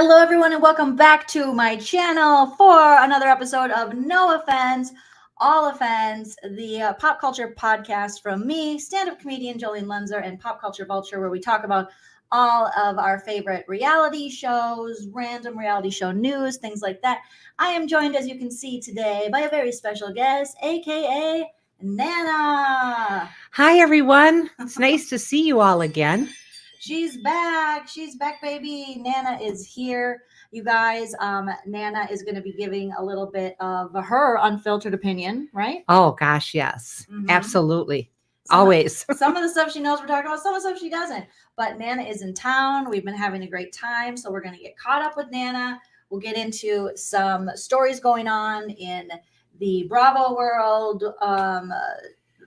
Hello, everyone, and welcome back to my channel for another episode of No Offense, All Offense, the pop culture podcast from me, stand-up comedian Joleen Lunzer, and Pop Culture Vulture, where we talk about all of our favorite reality shows, random reality show news, things like that. I am joined, as you can see today, by a very special guest, aka Nana. Hi, everyone. It's nice to see you all again. She's back, baby. Nana is here, you guys. Nana is going to be giving a little bit of her unfiltered opinion, right? Oh, gosh, yes. Absolutely. Some Always. Some of the stuff she knows we're talking about, some of the stuff she doesn't. But Nana is in town. We've been having a great time, so we're going to get caught up with Nana. We'll get into some stories going on in the Bravo world,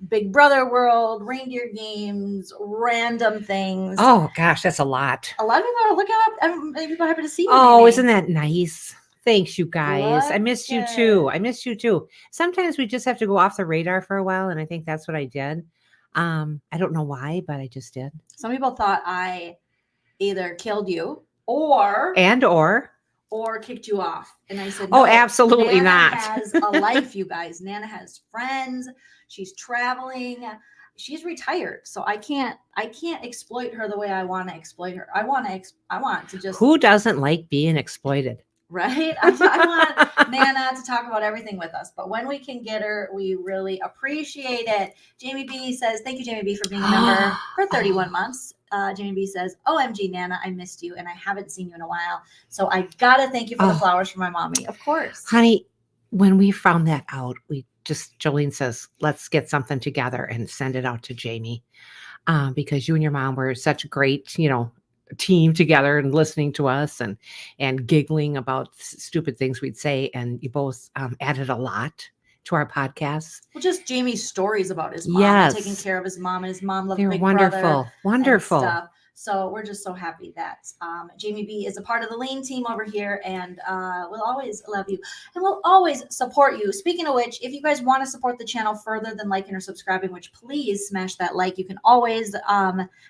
Big Brother world, Reindeer games, random things. Oh, gosh, that's a lot. A lot of people are looking up. And people are happy to see you. Oh, maybe. Isn't that nice? Thanks, you guys. I missed you too. Sometimes we just have to go off the radar for a while, and I think that's what I did. I don't know why, but I just did. Some people thought I either killed you or kicked you off. And I said, no, absolutely Nana not. has a life, you guys. Nana has friends. She's traveling. She's retired. So I can't exploit her the way I want to exploit her. I want to just. Who doesn't like being exploited? Right? I want Nana to talk about everything with us. But when we can get her, we really appreciate it. Jamie B says, thank you, Jamie B, for being a member for 31 months. Jamie B says, OMG, Nana, I missed you and I haven't seen you in a while. So I got to thank you for the flowers for my mommy. Of course. Honey, when we found that out, Jolene says, let's get something together and send it out to Jamie. Because you and your mom were such a great, team together and listening to us and giggling about stupid things we'd say. And you both added a lot to our podcast. Well, just Jamie's stories about his mom, and taking care of his mom, and his mom loved Big Brother. Wonderful. Stuff. So we're just so happy that Jamie B is a part of the Lean team over here, and we'll always love you and we'll always support you. Speaking of which, if you guys want to support the channel further than liking or subscribing, which please smash that like. You can always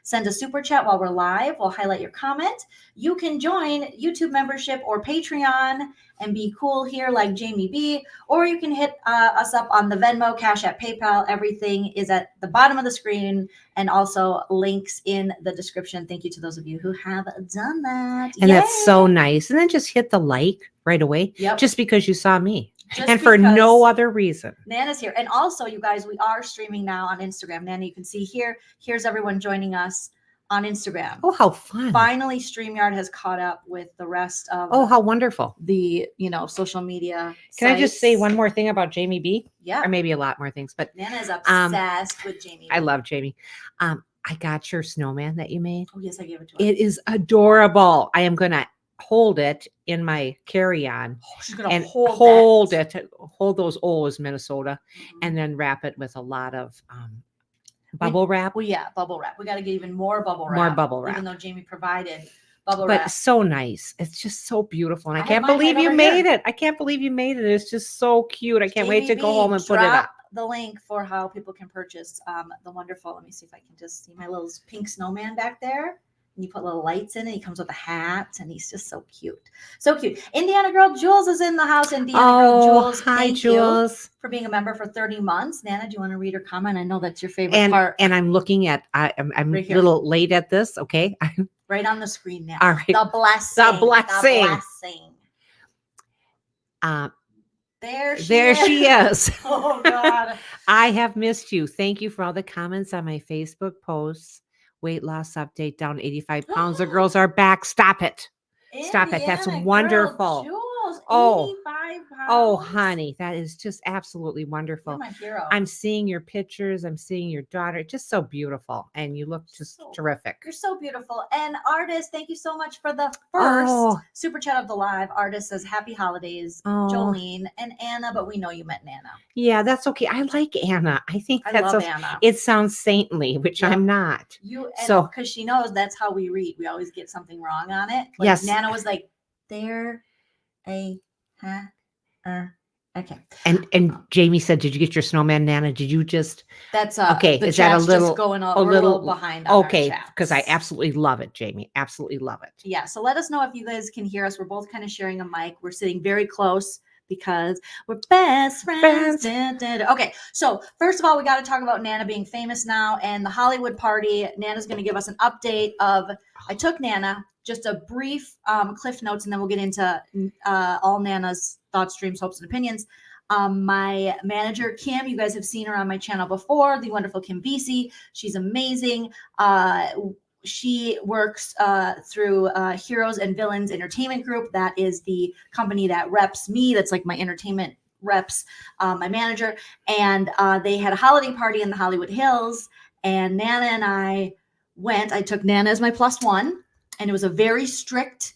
send a super chat while we're live. We'll highlight your comment. You can join YouTube membership or Patreon and be cool here like Jamie B, or you can hit us up on the Venmo, Cash App, PayPal. Everything is at the bottom of the screen and also links in the description. Thank you to those of you who have done that. And that's so nice. And then just hit the like right away, just because you saw me. And for no other reason. Nana's here. And also, you guys, we are streaming now on Instagram. Nana, you can see here's everyone joining us on Instagram. Oh, how fun. Finally, StreamYard has caught up with the rest of how wonderful. The social media Can sites. I just say one more thing about Jamie B? Yeah. Or maybe a lot more things. But Nana is obsessed with Jamie B. I love Jamie. I got your snowman that you made. Oh, yes, I gave it to her. It is adorable. I am going to hold it in my carry-on. She's going to hold those O's, Minnesota, and then wrap it with a lot of bubble wrap. Well, yeah, bubble wrap. We got to get even more bubble wrap. More bubble wrap. Even though Jamie provided bubble wrap. But so nice. It's just so beautiful. And I can't believe you made it. I can't believe you made it. It's just so cute. I can't wait to go home and put it up. The link for how people can purchase the wonderful. Let me see if I can just see my little pink snowman back there. And you put little lights in it. He comes with a hat, and he's just so cute. So cute. Indiana Girl Jules is in the house. Indiana Girl Jules. Hi, Jules. For being a member for 30 months. Nana, do you want to read her comment? I know that's your favorite part. And I'm looking at, I'm right a little late at this. Okay. Right on the screen now. All right. The blessing. The blessing. There she is. Oh, God. I have missed you. Thank you for all the comments on my Facebook posts. Weight loss update, down 85 pounds. The girls are back. Stop it. Stop it. That's wonderful. Jules, 85 pounds. Oh, honey, that is just absolutely wonderful. You're my hero. I'm seeing your pictures. I'm seeing your daughter. Just so beautiful. And you look just terrific. You're so beautiful. And Artist, thank you so much for the first super chat of the live. Artist says, happy holidays, Joleen and Anna, but we know you meant Nana. Yeah, that's okay. I like Anna. I think I love Anna. It sounds saintly, which I'm not. Because she knows that's how we read. We always get something wrong on it. Like, yes. Nana was like, there a Okay. And Jamie said, "Did you get your snowman, Nana? Did you just?" That's Okay, the is that a chat's little- just going a we're a little little- behind on our Okay, chats. because I absolutely love it, Jamie. Absolutely love it. Yeah, so let us know if you guys can hear us. We're both kind of sharing a mic. We're sitting very close because we're best friends. Okay, so first of all, we got to talk about Nana being famous now and the Hollywood party. Nana's going to give us an update of. I took Nana, just a brief cliff notes, and then we'll get into all Nana's thoughts, dreams, hopes, and opinions. My manager, Kim, you guys have seen her on my channel before, the wonderful Kim Vesey. She's amazing. She works through Heroes and Villains Entertainment Group. That is the company that reps me. That's like my entertainment reps, my manager. And they had a holiday party in the Hollywood Hills. And Nana and I went. I took Nana as my +1. And it was a very strict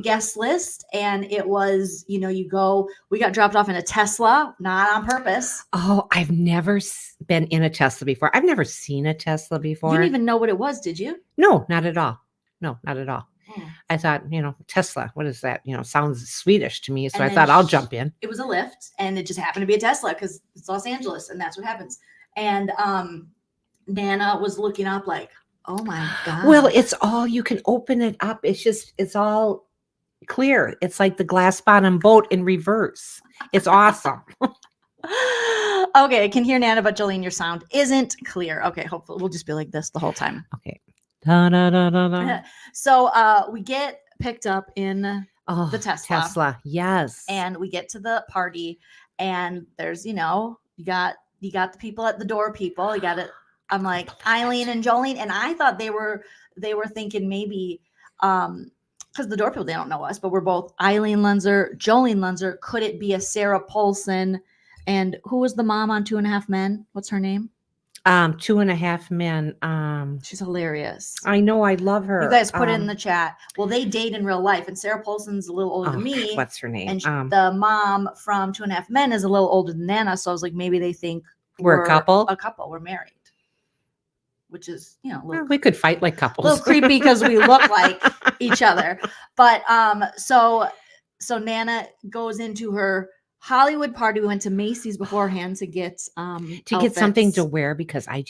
guest list. And it was, we got dropped off in a Tesla, not on purpose. Oh, I've never been in a Tesla before. I've never seen a Tesla before. You didn't even know what it was, did you? No, not at all. No, not at all. Oh. I thought, Tesla, what is that? Sounds Swedish to me. So And I thought I'll jump in. It was a Lyft, and it just happened to be a Tesla because it's Los Angeles, and that's what happens. And Nana was looking up like, oh my God. Well, it's all, you can open it up. It's all clear. It's like the glass bottom boat in reverse. It's awesome. Okay, I can hear Nana, but Jolene, your sound isn't clear. Okay, hopefully we'll just be like this the whole time. Okay. Da, da, da, da, da. So we get picked up in the Tesla. Tesla, yes. And we get to the party, and there's, you got the people at the door. You got it. I'm like Eileen and Jolene, and I thought they were thinking maybe because the door people, they don't know us, but we're both Eileen Lunzer, Joleen Lunzer. Could it be a Sarah Paulson? And who was the mom on 2.5 Men? What's her name? 2.5 Men. She's hilarious. I know, I love her. You guys put it in the chat. Well, they date in real life, and Sarah Paulson's a little older than me. What's her name? And the mom from 2.5 Men is a little older than Nana. So I was like, maybe they think we're a couple. We're married, which is we could fight like couples. A little creepy because we look like each other. But so Nana goes into her Hollywood party. We went to Macy's beforehand to get something to wear because I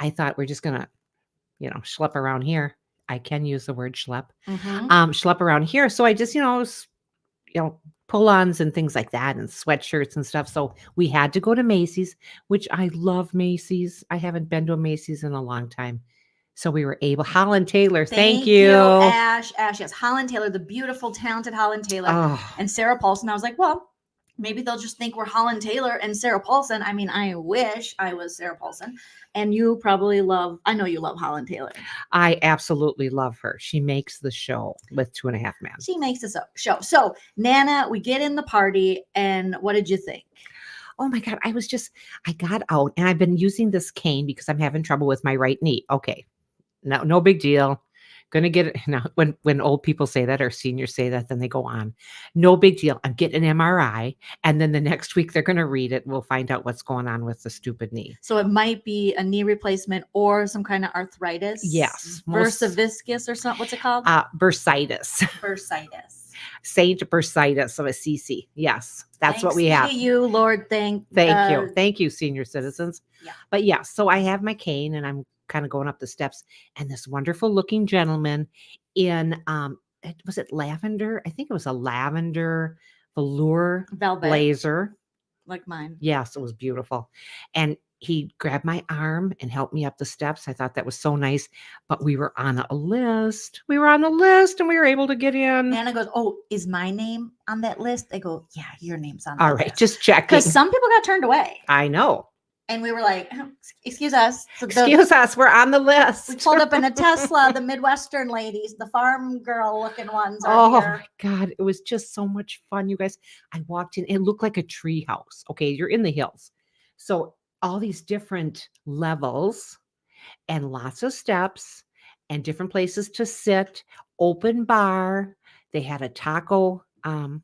thought we're just gonna schlep around here. I can use the word schlep. Mm-hmm. Schlep around here. So I just pull-ons and things like that and sweatshirts and stuff. So we had to go to Macy's, which I love Macy's. I haven't been to a Macy's in a long time. So we were able. Holland Taylor, thank you. Ash, yes, Holland Taylor, the beautiful, talented Holland Taylor, and Sarah Paulson. I was like, well, maybe they'll just think we're Holland Taylor and Sarah Paulson. I mean, I wish I was Sarah Paulson. And you probably I know you love Holland Taylor. I absolutely love her. She makes the show with 2.5 Men. She makes the show. So Nana, we get in the party, and what did you think? Oh my God. I got out, and I've been using this cane because I'm having trouble with my right knee. Okay. No big deal. Gonna get it now. When old people say that or seniors say that, then they go on. No big deal. I'm getting an MRI, and then the next week they're gonna read it. We'll find out what's going on with the stupid knee. So it might be a knee replacement or some kind of arthritis. Yes, bursitis or something. What's it called? Bursitis. Bursitis. Saint Bursitis of Assisi. Yes, that's what we have. Thank you, Lord. Thank you, senior citizens. Yeah. But yeah, so I have my cane, and I'm kind of going up the steps, and this wonderful looking gentleman in was it lavender? I think it was a lavender velour velvet blazer, like mine. Yes, it was beautiful. And he grabbed my arm and helped me up the steps. I thought that was so nice. But we were on a list. And we were able to get in. Nana goes, "Oh, is my name on that list?" They go, "Yeah, your name's on that All right, list." just checking. Because some people got turned away. I know. And we were like, excuse us. Excuse us, we're on the list. We pulled up in a Tesla, the Midwestern ladies, the farm girl looking ones are here. My God, it was just so much fun, you guys. I walked in, it looked like a tree house. Okay, you're in the hills. So all these different levels and lots of steps and different places to sit, open bar. They had a taco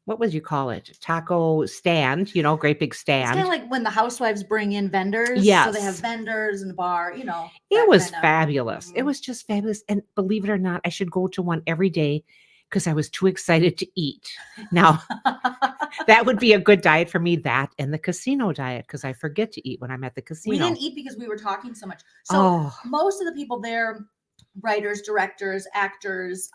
what would you call it? Taco stand, great big stand. It's kind of like when the Housewives bring in vendors. Yes. So they have vendors and a bar, It was fabulous. It was just fabulous. And believe it or not, I should go to one every day because I was too excited to eat. Now, That would be a good diet for me, that and the casino diet, because I forget to eat when I'm at the casino. We didn't eat because we were talking so much. So Oh, most of the people there, writers, directors, actors,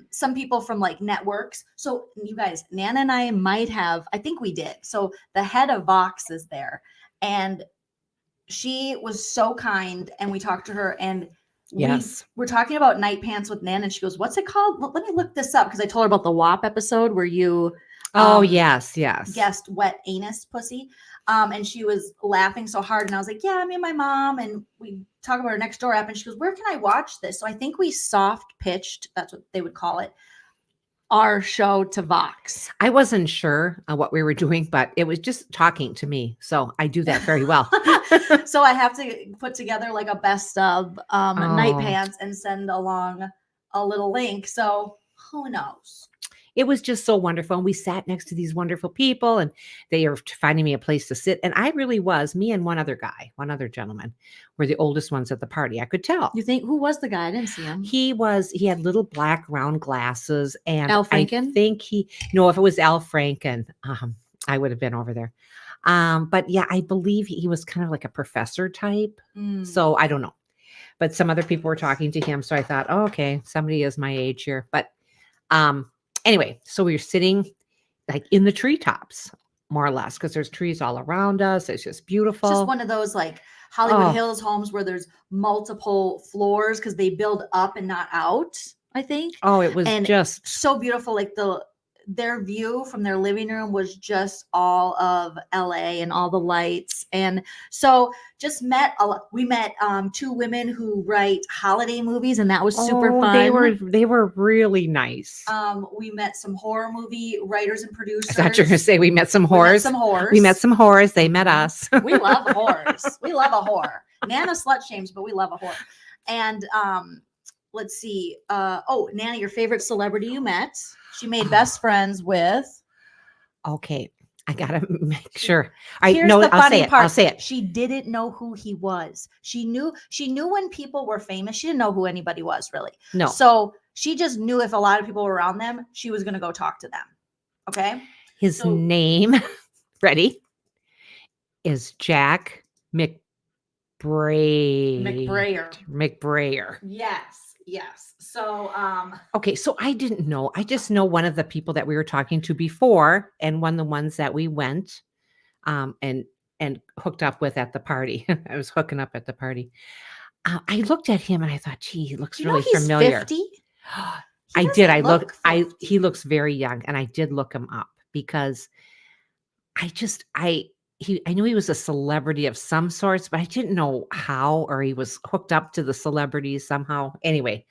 some people from like networks. So you guys, Nana and I might have, I think we did. So the head of Vox is there, and she was so kind, and we talked to her, and yes. we're talking about night pants with Nana, and she goes, "What's it called? Let me look this up," because I told her about the WAP episode where you Oh, um, yes, yes. guessed wet anus pussy. And she was laughing so hard, and I was like, "Yeah, me and my mom," and we talk about her next door app, and she goes, "Where can I watch this?" So I think we soft pitched, that's what they would call it, our show to Vox. I wasn't sure what we were doing, but it was just talking to me. So I do that very well. So I have to put together like a best of night Oh. pants and send along a little link. So who knows? It was just so wonderful. And we sat next to these wonderful people, and they are finding me a place to sit. And I really was, me and one other gentleman were the oldest ones at the party. I could tell. You think, who was the guy? I didn't see him. He had little black round glasses, and Al Franken? I think if it was Al Franken, I would have been over there. But yeah, I believe he was kind of like a professor type. So I don't know. But some other people were talking to him. So I thought, oh, okay, somebody is my age here. But anyway, so we were sitting like in the treetops, more or less, because there's trees all around us. It's just beautiful. It's just one of those like Hollywood Hills homes where there's multiple floors because they build up and not out, I think. Oh, it was And just so beautiful. Like their view from their living room was just all of LA and all the lights. And so just we met two women who write holiday movies, and that was super fun. They were really nice. We met some horror movie writers and producers. I thought you were going to say we met some horrors. We met some horrors. They met us. We love horrors. We love a horror. Nana slut shames, but we love a horror. And let's see. Nana, your favorite celebrity you met? She made best friends with. Okay, I gotta make sure. Here's the funny part. I'll say it. She didn't know who he was. She knew when people were famous. She didn't know who anybody was really. No. So she just knew if a lot of people were around them, she was gonna go talk to them. Okay. His name, ready, is Jack McBrayer. Yes. So okay, so I didn't know. I just know one of the people that we were talking to before, and one of the ones that we went and hooked up with at the party. I was hooking up at the party. I looked at him and I thought, gee, he looks really familiar. 50? I did. He looks very young, and I did look him up because I knew he was a celebrity of some sorts, but I didn't know how, or he was hooked up to the celebrities somehow. Anyway,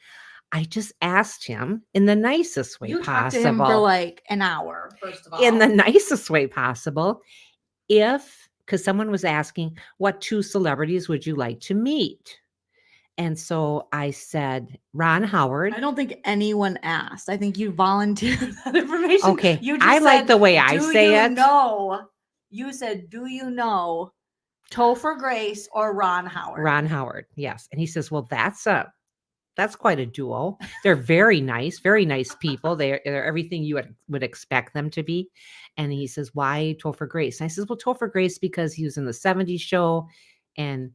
I just asked him in the nicest way possible. You talked to him for like an hour, first of all. In the nicest way possible. Because someone was asking, what two celebrities would you like to meet? And so I said, Ron Howard. I don't think anyone asked. I think you volunteered that information. Okay. You just I like the way I say it. You said, do you know Topher Grace or Ron Howard? Ron Howard, yes. And he says, well, that's quite a duo. They're very nice people. They're everything you would expect them to be. And he says, why Topher Grace? And I says, well, Topher Grace, because he was in the 70s show, and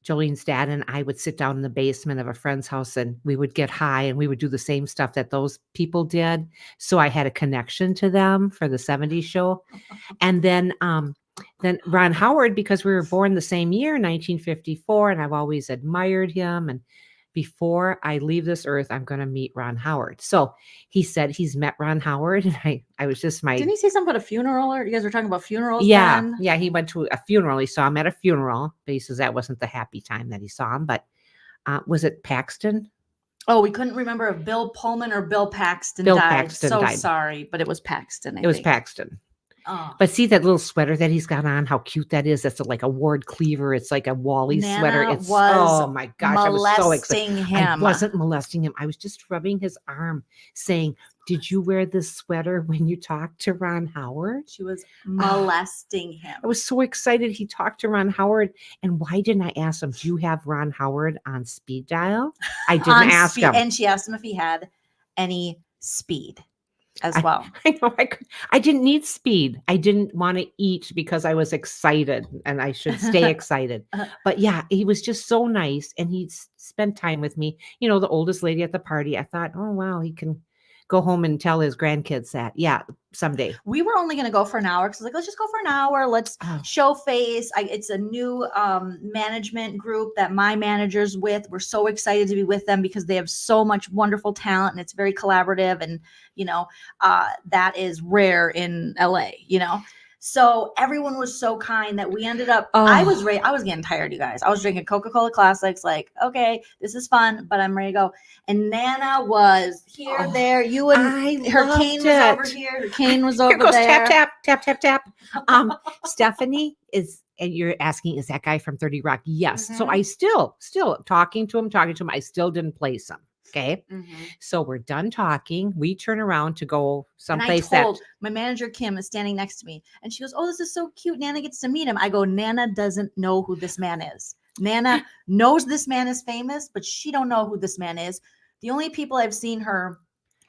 Jolene's dad and I would sit down in the basement of a friend's house, and we would get high, and we would do the same stuff that those people did. So I had a connection to them for the 70s show. And then Ron Howard, because we were born the same year, 1954, and I've always admired him. And before I leave this earth, I'm going to meet Ron Howard. So he said he's met Ron Howard, and I was just Didn't he say something about a funeral? Or you guys were talking about funerals? Yeah, then? yeah. He went to a funeral. He saw him at a funeral, but he says that wasn't the happy time that he saw him. But was it Paxton? Oh, we couldn't remember if Bill Pullman or Bill Paxton Bill died. Paxton so died. Sorry, but it was Paxton. It was Paxton. Oh. But see that little sweater that he's got on, how cute that is. That's like a Ward Cleaver. It's like a Wally sweater. It's oh my gosh, I was so excited. I wasn't molesting him. I was just rubbing his arm saying, did you wear this sweater when you talked to Ron Howard? She was molesting him. I was so excited he talked to Ron Howard. And why didn't I ask him, do you have Ron Howard on speed dial? I didn't ask him. And she asked him if he had any speed. as well. I know I didn't need speed. I didn't want to eat because I was excited and I should stay excited. But yeah, he was just so nice and he spent time with me. You know, the oldest lady at the party. I thought, oh, wow, he can go home and tell his grandkids that. Yeah, someday. We were only going to go for an hour because like, let's just go for an hour. Let's show face. It's a new management group that my manager's with. We're so excited to be with them because they have so much wonderful talent and it's very collaborative. And, you know, that is rare in LA, you know. So everyone was so kind that we ended up, I was getting tired, you guys. I was drinking Coca-Cola Classics, like, okay, this is fun, but I'm ready to go. And Nana was here, there. You and her cane was over here. Her cane was over here goes there. Tap, tap, tap, tap, tap. Stephanie is, and you're asking, is that guy from 30 Rock? Yes. So I still talking to him. I still didn't place him. Okay. So we're done talking. We turn around to go someplace. And I told my manager, Kim, is standing next to me. And she goes, oh, this is so cute. Nana gets to meet him. I go, Nana doesn't know who this man is. Nana knows this man is famous, but she don't know who this man is. The only people I've seen her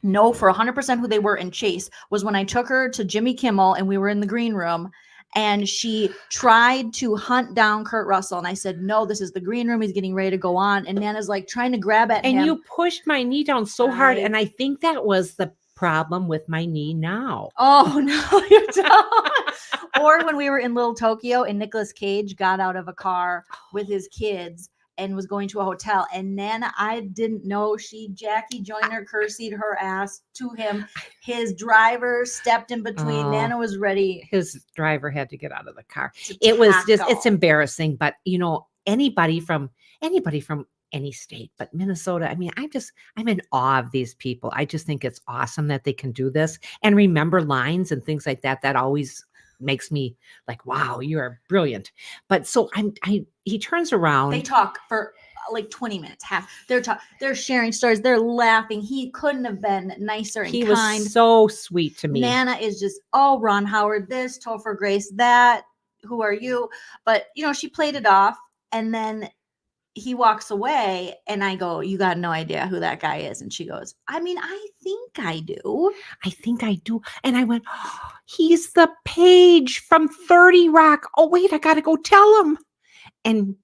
know for 100% who they were in Chase was when I took her to Jimmy Kimmel and we were in the green room. And she tried to hunt down Kurt Russell. And I said, no, this is the green room. He's getting ready to go on. And Nana's like trying to grab at him. And you pushed my knee down so hard. And I think that was the problem with my knee now. Oh, no, you don't. Or when we were in Little Tokyo and Nicolas Cage got out of a car with his kids and was going to a hotel. And Nana, I didn't know Jackie Joyner curtsied her ass to him. His driver stepped in between. Nana was ready. His driver had to get out of the car. It was just, it's embarrassing. But, you know, anybody from any state, but Minnesota, I mean, I'm in awe of these people. I just think it's awesome that they can do this and remember lines and things like that. That always makes me like, wow, you are brilliant. But so he turns around. They talk for like 20 minutes, they're sharing stories, they're laughing. He couldn't have been nicer and he kind. Was so sweet to me. Nana is just, oh, Ron Howard, this, Topher Grace, that, who are you? But, you know, she played it off and then he walks away and I go, you got no idea who that guy is. And she goes, I mean, I think I do. And I went, oh, he's the Page from 30 Rock. Oh, wait, I got to go tell him. And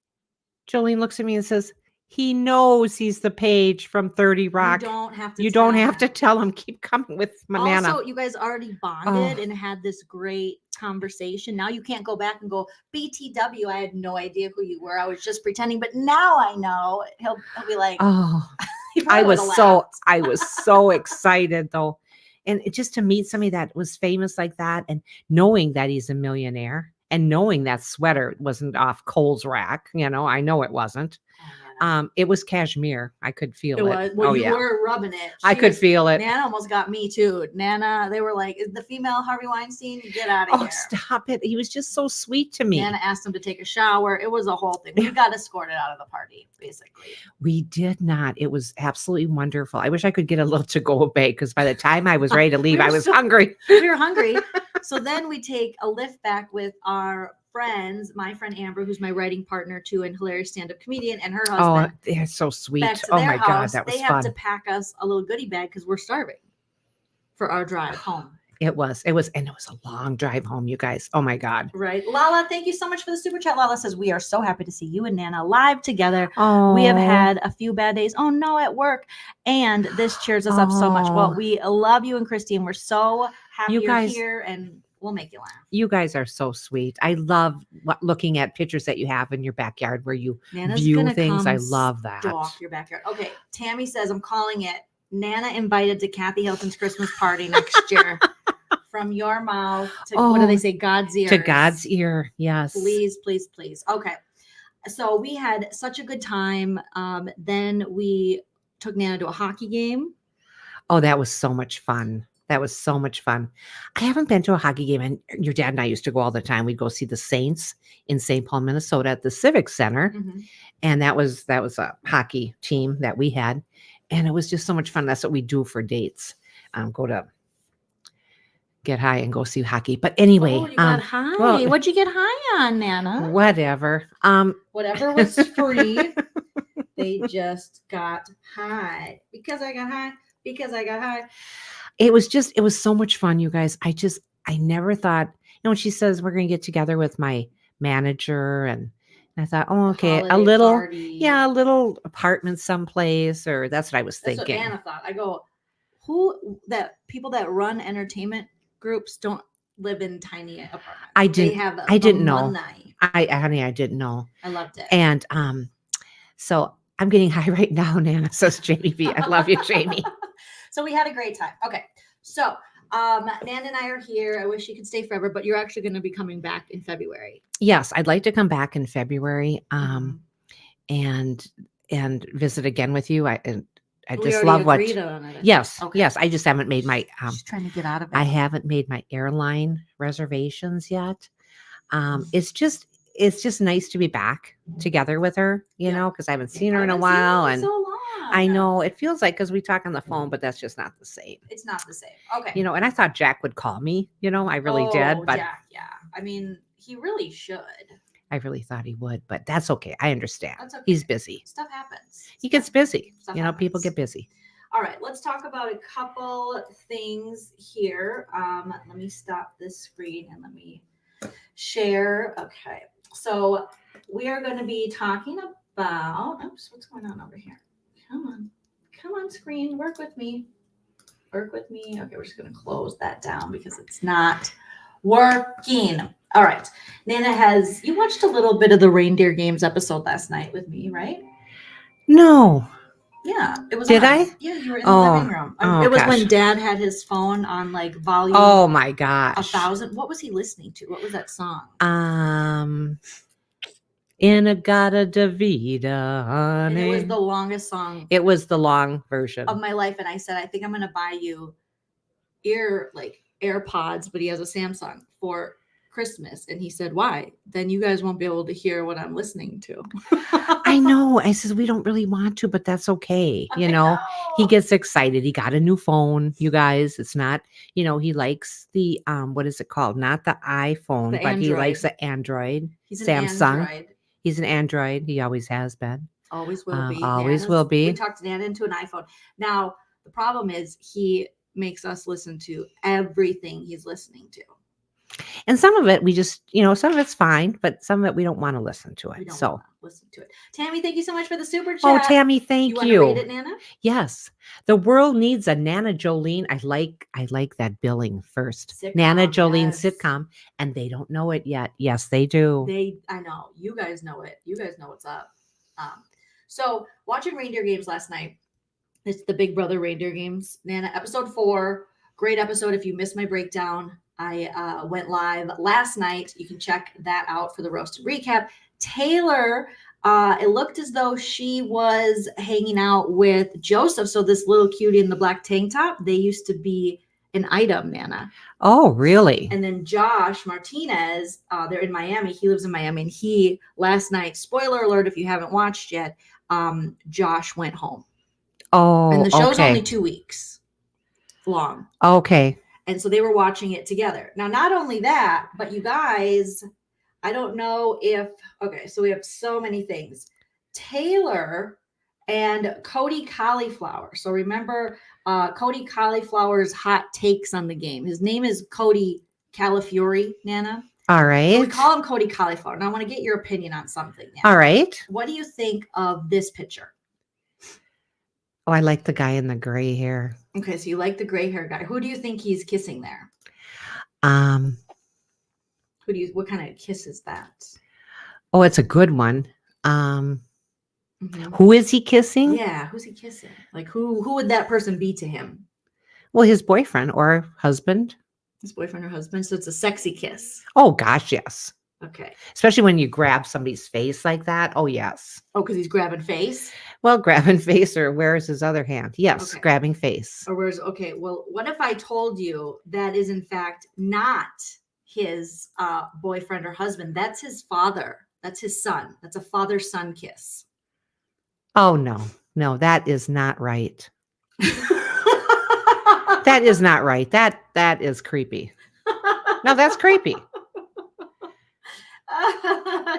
Joleen looks at me and says, he knows he's the Page from 30 Rock. You don't have to tell him. Keep coming with my Nana. Also, you guys already bonded and had this great conversation. Now you can't go back and go, BTW, I had no idea who you were. I was just pretending. But now I know. He'll be like, oh, I was so excited though. And just to meet somebody that was famous like that and knowing that he's a millionaire and knowing that sweater wasn't off Kohl's rack, you know, I know it wasn't. It was cashmere. I could feel it. Was. Well, you were rubbing it. I could feel it. Nana almost got me too. Nana, they were like, is the female Harvey Weinstein? Get out of here. Oh, stop it. He was just so sweet to me. Nana asked him to take a shower. It was a whole thing. We got escorted out of the party, basically. We did not. It was absolutely wonderful. I wish I could get a little to-go bag because by the time I was ready to leave, I was hungry. We were hungry. So then we take a lift back with our friends, my friend Amber, who's my writing partner too, and hilarious stand-up comedian, and her husband. Oh, they're so sweet. Oh my God, that was fun. They have to pack us a little goodie bag because we're starving for our drive home. It was a long drive home, you guys. Oh my God. Right. Lala, thank you so much for the super chat. Lala says, we are so happy to see you and Nana live together. Oh. We have had a few bad days. Oh no, at work. And this cheers us up so much. Well, we love you and Christy, and we're so happy you're here, and we'll make you laugh. You guys are so sweet. I love looking at pictures that you have in your backyard where you view things. I love that. Stalk your backyard. Okay. Tammy says, I'm calling it. Nana invited to Kathy Hilton's Christmas party next year. From your mouth to, what do they say? God's ear. To God's ear. Yes. Please, please, please. Okay. So we had such a good time. Then we took Nana to a hockey game. Oh, that was so much fun. I haven't been to a hockey game, and your dad and I used to go all the time. We'd go see the Saints in St. Paul, Minnesota at the Civic Center. Mm-hmm. And that was a hockey team that we had. And it was just so much fun. That's what we do for dates. Go to get high and go see hockey. But anyway, you got high. Well, what'd you get high on, Nana? Whatever. Whatever was free. They just got high because I got high. it was so much fun, you guys. I never thought, when she says we're going to get together with my manager, and I thought, oh, okay, a Holiday little, party. yeah, a little apartment someplace, or that's what I was That's thinking. what Nana thought. I go, people that run entertainment groups don't live in tiny apartments. I didn't know. Money. Honey, I didn't know. I loved it. And so I'm getting high right now, Nana, says Jamie B. I love you, Jamie. So we had a great time. Okay. So Nan and I are here. I wish you could stay forever, but you're actually going to be coming back in February. Yes, I'd like to come back in February Mhm. and visit again with you. I We just already love what. agreed on it. Yes, Okay. yes. I just haven't made my. She's trying to get out of it. I haven't made my airline reservations yet. It's just nice to be back together with her, you know, because I haven't seen her in a while, and so long. I know it feels like, because we talk on the phone, but that's just not the same. It's not the same. Okay. You know, and I thought Jack would call me. You know, I really did, but Jack, yeah. I mean, he really should. I really thought he would, but that's okay. I understand. That's okay. He's busy. Stuff happens. He gets busy. Stuff You know, people happens. get busy. All right, let's talk about a couple things here. Let me stop this screen and let me share. Okay, so we are going to be talking about. Oops, what's going on over here? Come on, screen, work with me. Okay, we're just going to close that down because it's not working. All right, Nana, you watched a little bit of the Reindeer Games episode last night with me, right? No. Yeah, it was. Did on. I? Yeah, you were in the living room. Oh, it was gosh. when Dad had his phone on like volume. Oh my gosh. 1,000. What was he listening to? What was that song? In-A-Gadda-Da-Vida, honey. And it was the longest song. It was the long version of my life, and I said, I think I'm gonna buy you AirPods, but he has a Samsung for Christmas, and he said, why? Then you guys won't be able to hear what I'm listening to. I know. I says we don't really want to, but that's okay. You know, he gets excited. He got a new phone, you guys. It's not, you know, he likes the what is it called? Not the iPhone, but he likes the Android. He's Samsung. An Android. He's an Android. He always has been. Always will be. Always will be. We talked Nana into an iPhone. Now the problem is he makes us listen to everything he's listening to. And some of it we just, you know, some of it's fine, but some of it we don't want to listen to it. We don't so want to listen to it. Tammy, thank you so much for the super chat. Oh, Tammy, thank you. Read it, Nana? Yes. The world needs a Nana Jolene. I like that billing first. Sitcom, Nana Jolene yes. sitcom. And they don't know it yet. Yes, they do. I know. You guys know it. You guys know what's up. So watching Reindeer Games last night. It's the Big Brother Reindeer Games. Nana, episode 4. Great episode. If you missed my breakdown, I went live last night. You can check that out for the roasted recap. Taylor, it looked as though she was hanging out with Joseph. So this little cutie in the black tank top, they used to be an item, Nana. Oh, really? And then Josh Martinez, they're in Miami. He lives in Miami. And he, last night, spoiler alert if you haven't watched yet, Josh went home. Oh, and the show's okay. only 2 weeks long. Okay. And so they were watching it together. Now, not only that, but you guys, I don't know if, okay, so we have so many things. Taylor and Cody Cauliflower. So remember Cody Cauliflower's hot takes on the game. His name is Cody Cauliflower, Nana. All right. So we call him Cody Cauliflower. Now I want to get your opinion on something. Nana. All right. What do you think of this picture? Oh, I like the guy in the gray hair. Okay, so you like the gray hair guy. Who do you think he's kissing there? What kind of kiss is that? Oh, it's a good one. Who is he kissing? Yeah, who's he kissing? Like who would that person be to him? Well, his boyfriend or husband. His boyfriend or husband. So it's a sexy kiss. Oh gosh, yes. Okay. Especially when you grab somebody's face like that. Oh, yes. Oh, because he's grabbing face? Well, grabbing face, or where's his other hand? Yes, okay. Grabbing face. Or where's, okay, well, what if I told you that is in fact not his boyfriend or husband? That's his father. That's his son. That's a father-son kiss. Oh, no. No, that is not right. That is not right. That is creepy. No, that's creepy.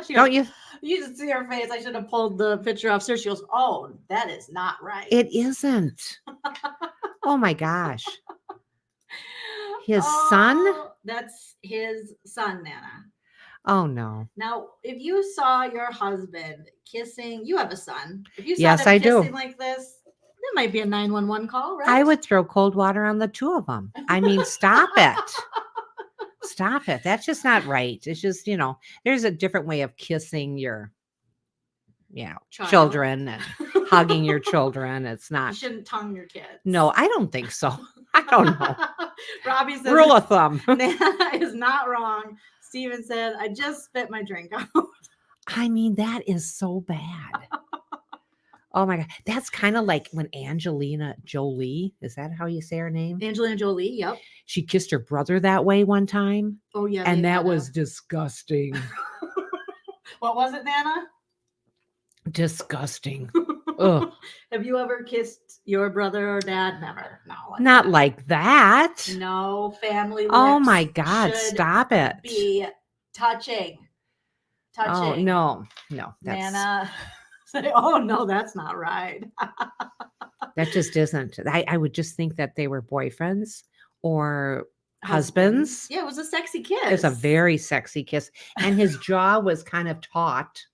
Don't you? You just see her face. I should have pulled the picture off. So she goes, oh, that is not right. It isn't. Oh my gosh. His son? That's his son, Nana. Oh, no. Now, if you saw your husband kissing, you have a son. If you saw Yes, them I do. kissing like this, that might be a 911 call, right? I would throw cold water on the two of them. I mean, stop it. Stop it. That's just not right. It's just, there's a different way of kissing your, Child. children and hugging your children. It's You not. shouldn't tongue your kids. No, I don't think so. I don't know. Robbie says Rule of thumb. Nana is not wrong. Steven said, I just spit my drink out. I mean, that is so bad. Oh my God. That's kind of like when Angelina Jolie, is that how you say her name? Angelina Jolie, yep. She kissed her brother that way one time. Oh, yeah. And that was disgusting. What was it, Nana? Disgusting. Ugh. Have you ever kissed your brother or dad? Never. No. Not like that. No, family lips. Oh my God. should Stop it. Be touching. Oh, no. Nana. Say, oh no, that's not right. That just isn't. I would just think that they were boyfriends or husbands. Yeah, it was a sexy kiss. It's a very sexy kiss. And his jaw was kind of taut,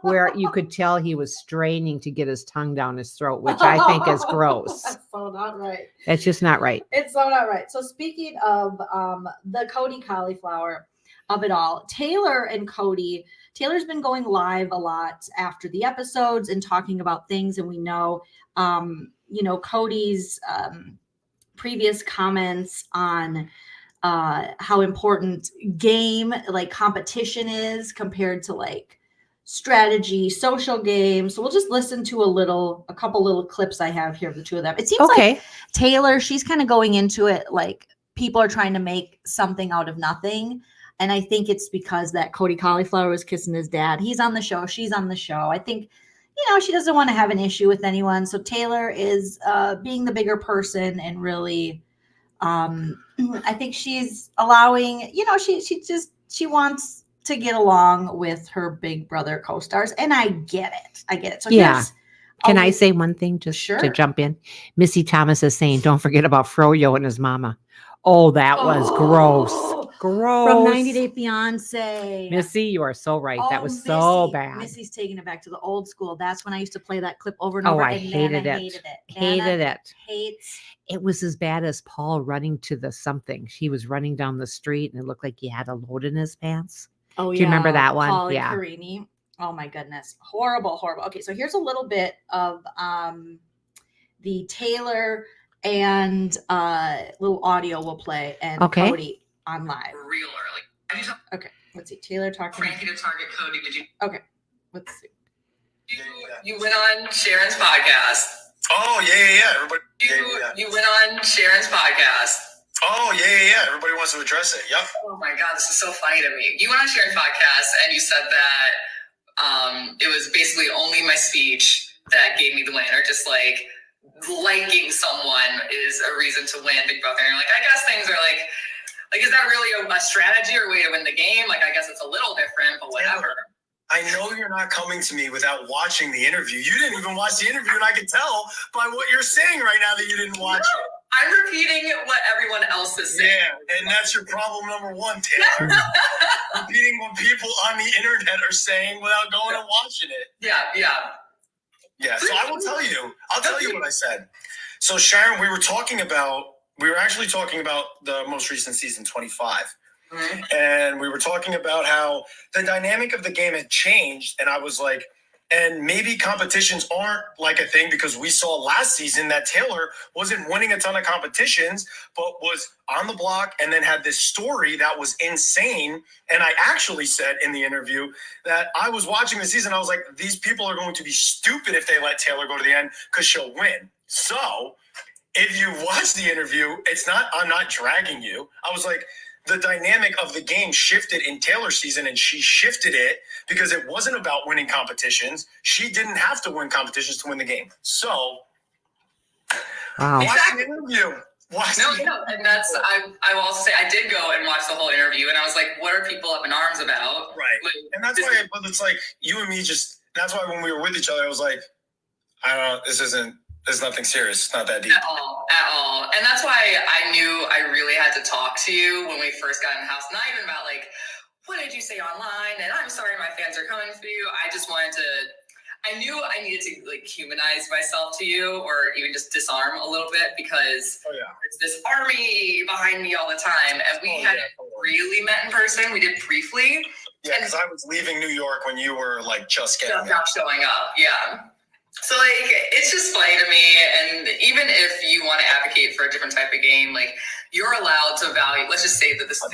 where you could tell he was straining to get his tongue down his throat, which I think is gross. That's so not right. It's just not right. It's so not right. So speaking of the Cody Cauliflower of it all, Taylor and Cody, Taylor's been going live a lot after the episodes and talking about things. And we know, Cody's previous comments on how important game, like competition is compared to like strategy, social games. So we'll just listen to a couple little clips I have here of the two of them. It seems like Taylor, she's kind of going into it like people are trying to make something out of nothing. And I think it's because that Cody Cauliflower was kissing his dad. He's on the show. She's on the show. I think, she doesn't want to have an issue with anyone. So Taylor is being the bigger person and really, I think she's allowing, she wants to get along with her Big Brother co-stars. And I get it. So yeah. Can I say one thing just to jump in? Missy Thomas is saying, don't forget about Froyo and his mama. Oh, that was gross. Gross. From 90 Day Fiance. Missy, you are so right. That was so bad. Missy's taking it back to the old school. That's when I used to play that clip over and over. I hated it. Hated it. Hates. It was as bad as Paul running to the something. He was running down the street and it looked like he had a load in his pants. Oh, yeah. Do you remember that one? Paul and Karini. Oh, my goodness. Horrible. Okay, so here's a little bit of the Taylor and little audio we'll play and Cody on live. Real early. Okay, let's see. Taylor talking. Frankie to target Cody. Did you? Okay, let's see. You went on Sharon's podcast. Oh yeah. Everybody. You went on Sharon's podcast. Oh yeah. Everybody wants to address it. Yep. Oh my God, this is so funny to me. You went on Sharon's podcast and you said that it was basically only my speech that gave me the win, or just like liking someone is a reason to win Big Brother. And you're like, I guess things are like, is that really a strategy or a way to win the game? Like, I guess it's a little different, but whatever. I know you're not coming to me without watching the interview. You didn't even watch the interview, and I can tell by what you're saying right now that you didn't watch it. I'm repeating what everyone else is saying. Yeah, and that's your problem number one, Taylor. Repeating what people on the internet are saying without going and watching it. Yeah, so I will tell you. I'll tell you what I said. So Sharon, we were actually talking about the most recent season 25. Mm-hmm. And we were talking about how the dynamic of the game had changed. And I was like, and maybe competitions aren't like a thing, because we saw last season that Taylor wasn't winning a ton of competitions, but was on the block and then had this story that was insane. And I actually said in the interview that I was watching the season. I was like, these people are going to be stupid if they let Taylor go to the end, because she'll win. So if you watch the interview, I'm not dragging you. I was like, the dynamic of the game shifted in Taylor's season, and she shifted it because it wasn't about winning competitions. She didn't have to win competitions to win the game. So, watch the interview. And that's, I will also say, I did go and watch the whole interview, and I was like, what are people up in arms about? Right. Like, and that's why, but it's like, you and me that's why when we were with each other, I was like, I don't know, this isn't There's nothing serious. It's not that deep. At all. And that's why I knew I really had to talk to you when we first got in the house. Not even about like, what did you say online? And I'm sorry my fans are coming for you. I just wanted to, I knew I needed to like humanize myself to you or even just disarm a little bit because it's this army behind me all the time. And we hadn't really met in person. We did briefly. Yeah, because I was leaving New York when you were like just getting showing up. Yeah. So, like, it's just funny to me, and even if you want to advocate for a different type of game, like, you're allowed to value, let's just say that this is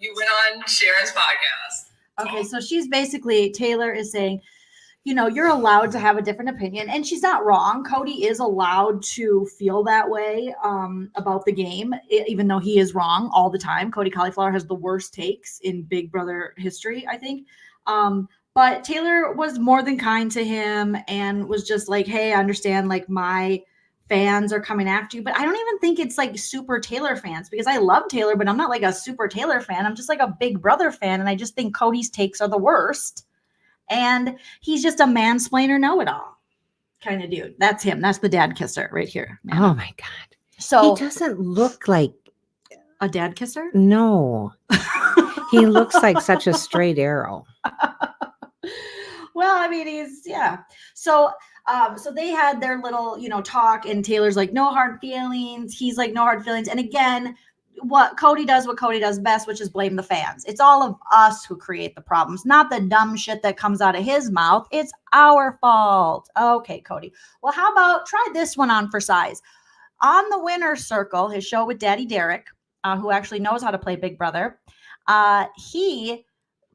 you went on Sharon's podcast. Okay, so she's basically, Taylor is saying, you know, you're allowed to have a different opinion, and she's not wrong. Cody is allowed to feel that way about the game, even though he is wrong all the time. Cody Cauliflower has the worst takes in Big Brother history, I think. But Taylor was more than kind to him and was just like, hey, I understand, like, my fans are coming after you. But I don't even think it's like super Taylor fans because I love Taylor, but I'm not like a super Taylor fan. I'm just like a Big Brother fan. And I just think Cody's takes are the worst. And he's just a mansplainer know-it-all kind of dude. That's him. That's the dad kisser right here. Man. Oh, my God. So he doesn't look like a dad kisser? No. He looks like such a straight arrow. Well, I mean, So they had their little, talk, and Taylor's like, no hard feelings. He's like, no hard feelings. And again, what Cody does best, which is blame the fans. It's all of us who create the problems, not the dumb shit that comes out of his mouth. It's our fault. Okay, Cody. Well, how about try this one on for size? On the Winner's Circle, his show with Daddy Derek, who actually knows how to play Big Brother, he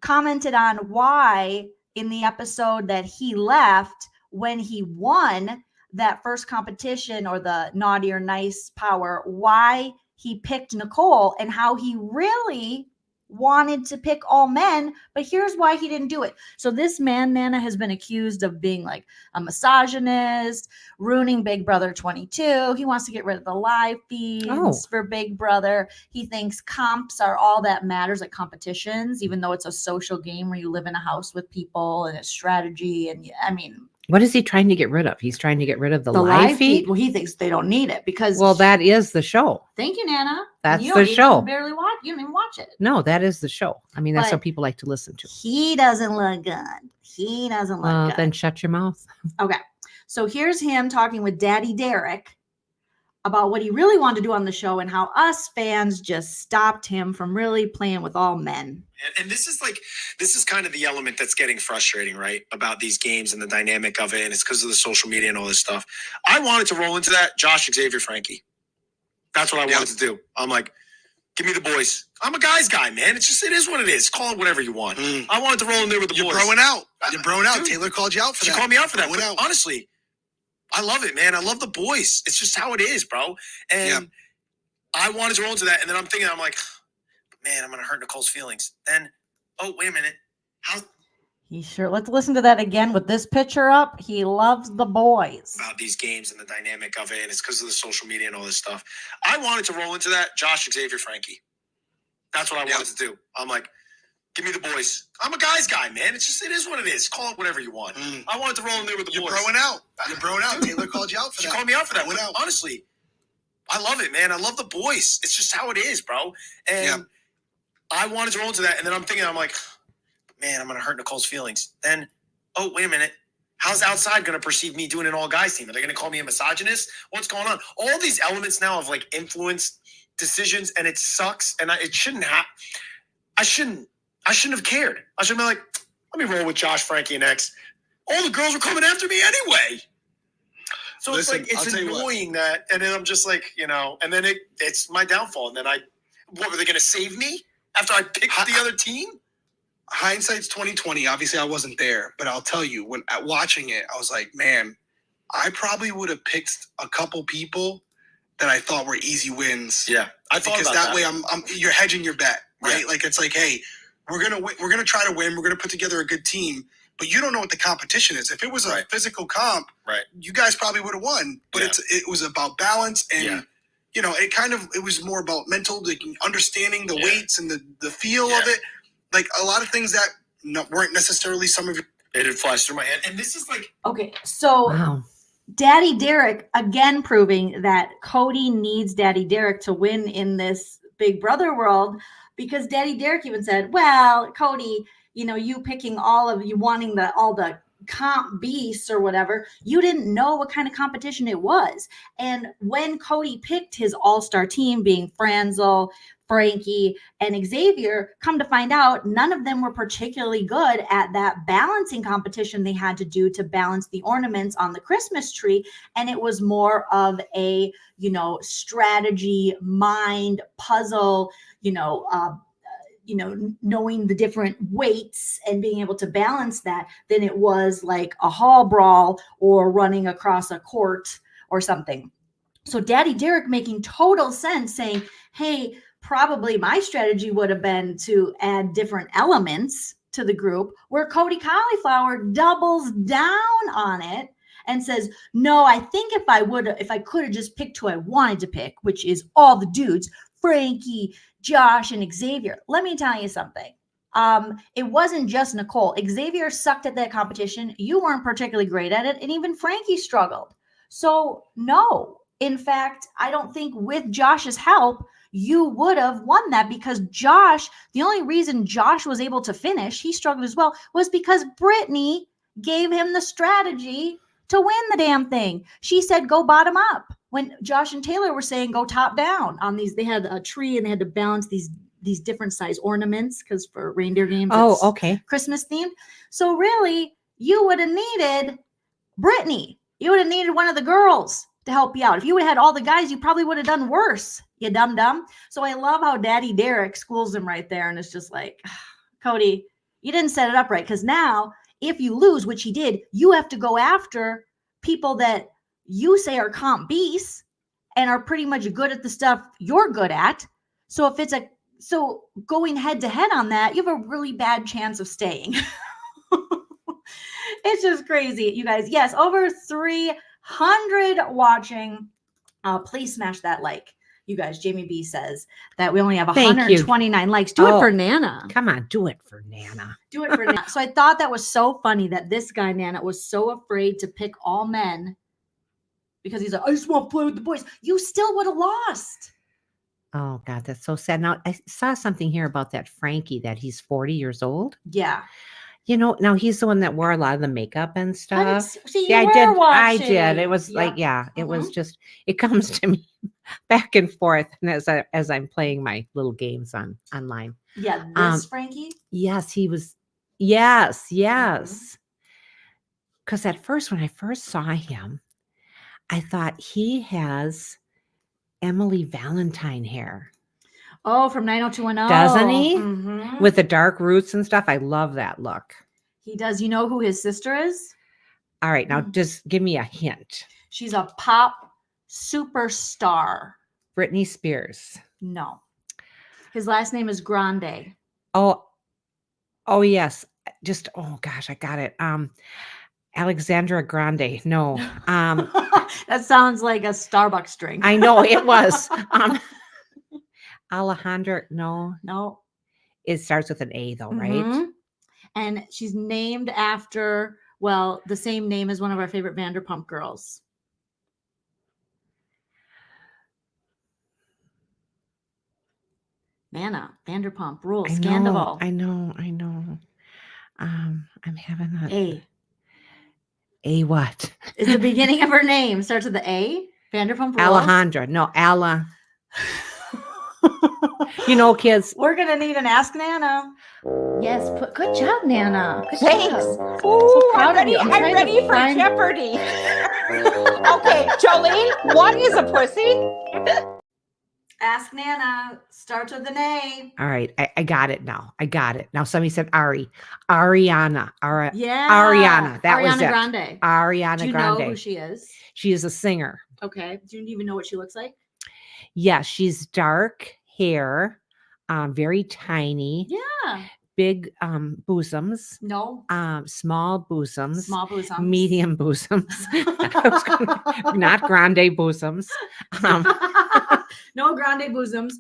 commented on why in the episode that he left when he won that first competition or the naughty or nice power, why he picked Nicole and how he really wanted to pick all men, but here's why he didn't do it. So this man, Nana, has been accused of being like a misogynist, ruining Big Brother 22. He wants to get rid of the live feeds for Big Brother. He thinks comps are all that matters, like competitions, even though it's a social game where you live in a house with people and it's strategy. And I mean, what is he trying to get rid of? He's trying to get rid of the live feed? Well, he thinks they don't need it because... Well, that is the show. Thank you, Nana. That's the show. You don't even watch it. No, that is the show. I mean, that's what people like to listen to. He doesn't look good. Then shut your mouth. Okay. So here's him talking with Daddy Derek about what he really wanted to do on the show and how us fans just stopped him from really playing with all men. And this is kind of the element that's getting frustrating, right? About these games and the dynamic of it. And it's because of the social media and all this stuff. I wanted to roll into that. Josh, Xavier, Frankie. That's what I wanted to do. I'm like, give me the boys. I'm a guy's guy, man. It is what it is. Call it whatever you want. I wanted to roll in there with the boys. You're broing out. Taylor called you out for that. She called me out for that. But honestly, I love it, man. I love the boys. It's just how it is, bro. And I wanted to roll into that. And then I'm thinking, I'm like, man, I'm going to hurt Nicole's feelings. Then, oh, wait a minute. Let's listen to that again with this picture up. He loves the boys. About these games and the dynamic of it. And it's because of the social media and all this stuff. I wanted to roll into that. Josh, Xavier, Frankie. That's what I wanted to do. I'm like, give me the boys. I'm a guy's guy, man. It is what it is. Call it whatever you want. I wanted to roll in there with the boys. You're broing out. Taylor called you out for that. She called me out for that. But honestly, I love it, man. I love the boys. It's just how it is, bro. And I wanted to roll into that. And then I'm thinking, I'm like, man, I'm going to hurt Nicole's feelings. Then, oh, wait a minute. How's outside going to perceive me doing an all-guys team? Are they going to call me a misogynist? What's going on? All these elements now of like influence decisions, and it sucks. And it shouldn't have. I shouldn't have cared. I should have been like, let me roll with Josh, Frankie, and X. All the girls were coming after me anyway. So listen, it's annoying that. And then I'm just like, and then it's my downfall. And then what were they going to save me after I picked the other team? Hindsight's 2020. Obviously, I wasn't there, but I'll tell you, when watching it, I was like, man, I probably would have picked a couple people that I thought were easy wins. Yeah, I thought because that way, you're hedging your bet, right? Like it's like, hey, we're gonna win, we're gonna try to win. We're gonna put together a good team, but you don't know what the competition is. If it was a physical comp, you guys probably would have won. But it was about balance and. It was more about mental, like understanding the weights and the feel of it. Like a lot of things that weren't necessarily some of it had flashed through my head. And this is like, okay, so Daddy Derek again proving that Cody needs Daddy Derek to win in this Big Brother world, because Daddy Derek even said, well, Cody, you picking you wanting all the comp beasts or whatever, you didn't know what kind of competition it was. And when Cody picked his all-star team, being Franzel, Frankie, and Xavier, come to find out, none of them were particularly good at that balancing competition they had to do to balance the ornaments on the Christmas tree. And it was more of a, strategy, mind, puzzle, knowing the different weights and being able to balance that, than it was like a hall brawl or running across a court or something. So Daddy Derek making total sense, saying, hey, probably my strategy would have been to add different elements to the group, where Cody Cauliflower doubles down on it and says, no, I think if I could have just picked who I wanted to pick, which is all the dudes, Frankie, Josh, and Xavier. Let me tell you something. It wasn't just Nicole. Xavier sucked at that competition. You weren't particularly great at it. And even Frankie struggled. So no, in fact, I don't think with Josh's help, you would have won that, because the only reason Josh was able to finish, he struggled as well, was because Brittany gave him the strategy to win the damn thing. She said, go bottom up. When Josh and Taylor were saying, go top down on these, they had a tree and they had to balance these different size ornaments, because for reindeer games, it's okay, Christmas themed. So really, you would have needed Brittany. You would have needed one of the girls to help you out. If you would have had all the guys, you probably would have done worse, you dumb. So I love how Daddy Derek schools him right there, and it's just like, Cody, you didn't set it up right, because now if you lose, which he did, you have to go after people that you say are comp beasts and are pretty much good at the stuff you're good at. So so going head to head on that, you have a really bad chance of staying. It's just crazy, you guys. Yes, over 300 watching. Please smash that like. You guys, Jamie B says that we only have 129 likes. Do it for Nana. Come on, do it for Nana. Do it for Nana. So I thought that was so funny that this guy, Nana, was so afraid to pick all men, because he's like, I just want to play with the boys. You still would have lost. Oh, God, that's so sad. Now, I saw something here about that Frankie, that he's 40 years old. Yeah. Now he's the one that wore a lot of the makeup and stuff. See, yeah, I did. It was it Mm-hmm. was just, it comes to me back and forth, and as I'm playing my little games online. Yeah, this Frankie? Yes, he was. Yes. Mm-hmm. Because at first, when I first saw him, I thought he has Emily Valentine hair. Oh, from 90210. Doesn't he? Mm-hmm. With the dark roots and stuff. I love that look. He does. You know who his sister is? All right. Now, just give me a hint. She's a pop superstar. Britney Spears. No. His last name is Grande. Oh, yes. Oh gosh, I got it. Alexandra Grande. No. That sounds like a Starbucks drink. I know it was. Alejandra. No. It starts with an A though, right? Mm-hmm. And she's named after, the same name as one of our favorite Vanderpump girls. Nana, Vanderpump Rules, Sandoval. I know. I'm having A. A what? Is the beginning of her name starts with the A? Vanderpump Rules. Alejandra. No, kids. We're gonna need an Ask Nana. Yes, good job, Nana. Good Thanks. job. Ooh, proud I'm of you. ready. I'm ready for Jeopardy. Okay, Jolene, what is a pussy? Ask Nana starts with an A. All right, I got it now. Now somebody said Ariana. Yeah, Ariana. That was it. Grande. Ariana Do you Grande. know who she is? She is a singer. Okay. Do you even know what she looks like? Yeah, she's dark hair, very tiny. Yeah. Big bosoms. No. Small bosoms. Small bosoms. Medium bosoms. Not grande bosoms. No grande bosoms.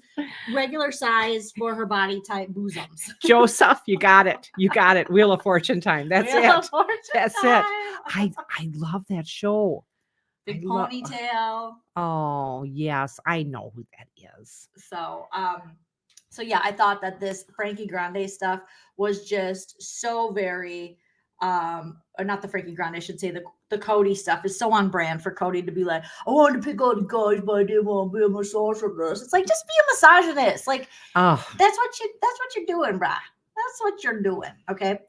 Regular size for her body type bosoms. Joseph, you got it. Wheel of Fortune time. That's Wheel it. of Fortune That's time. it. I love that show. Big I lo- ponytail. Oh, yes. I know who that is. So, so yeah, I thought that this Frankie Grande stuff was just so very, or not the Frankie Grande, I should say the Cody stuff is so on brand for Cody to be like, I wanted to pick on the guys, but I didn't want to be a misogynist. It's like, just be a misogynist. Like, Oh, that's what you're doing, brah. That's what you're doing. Okay.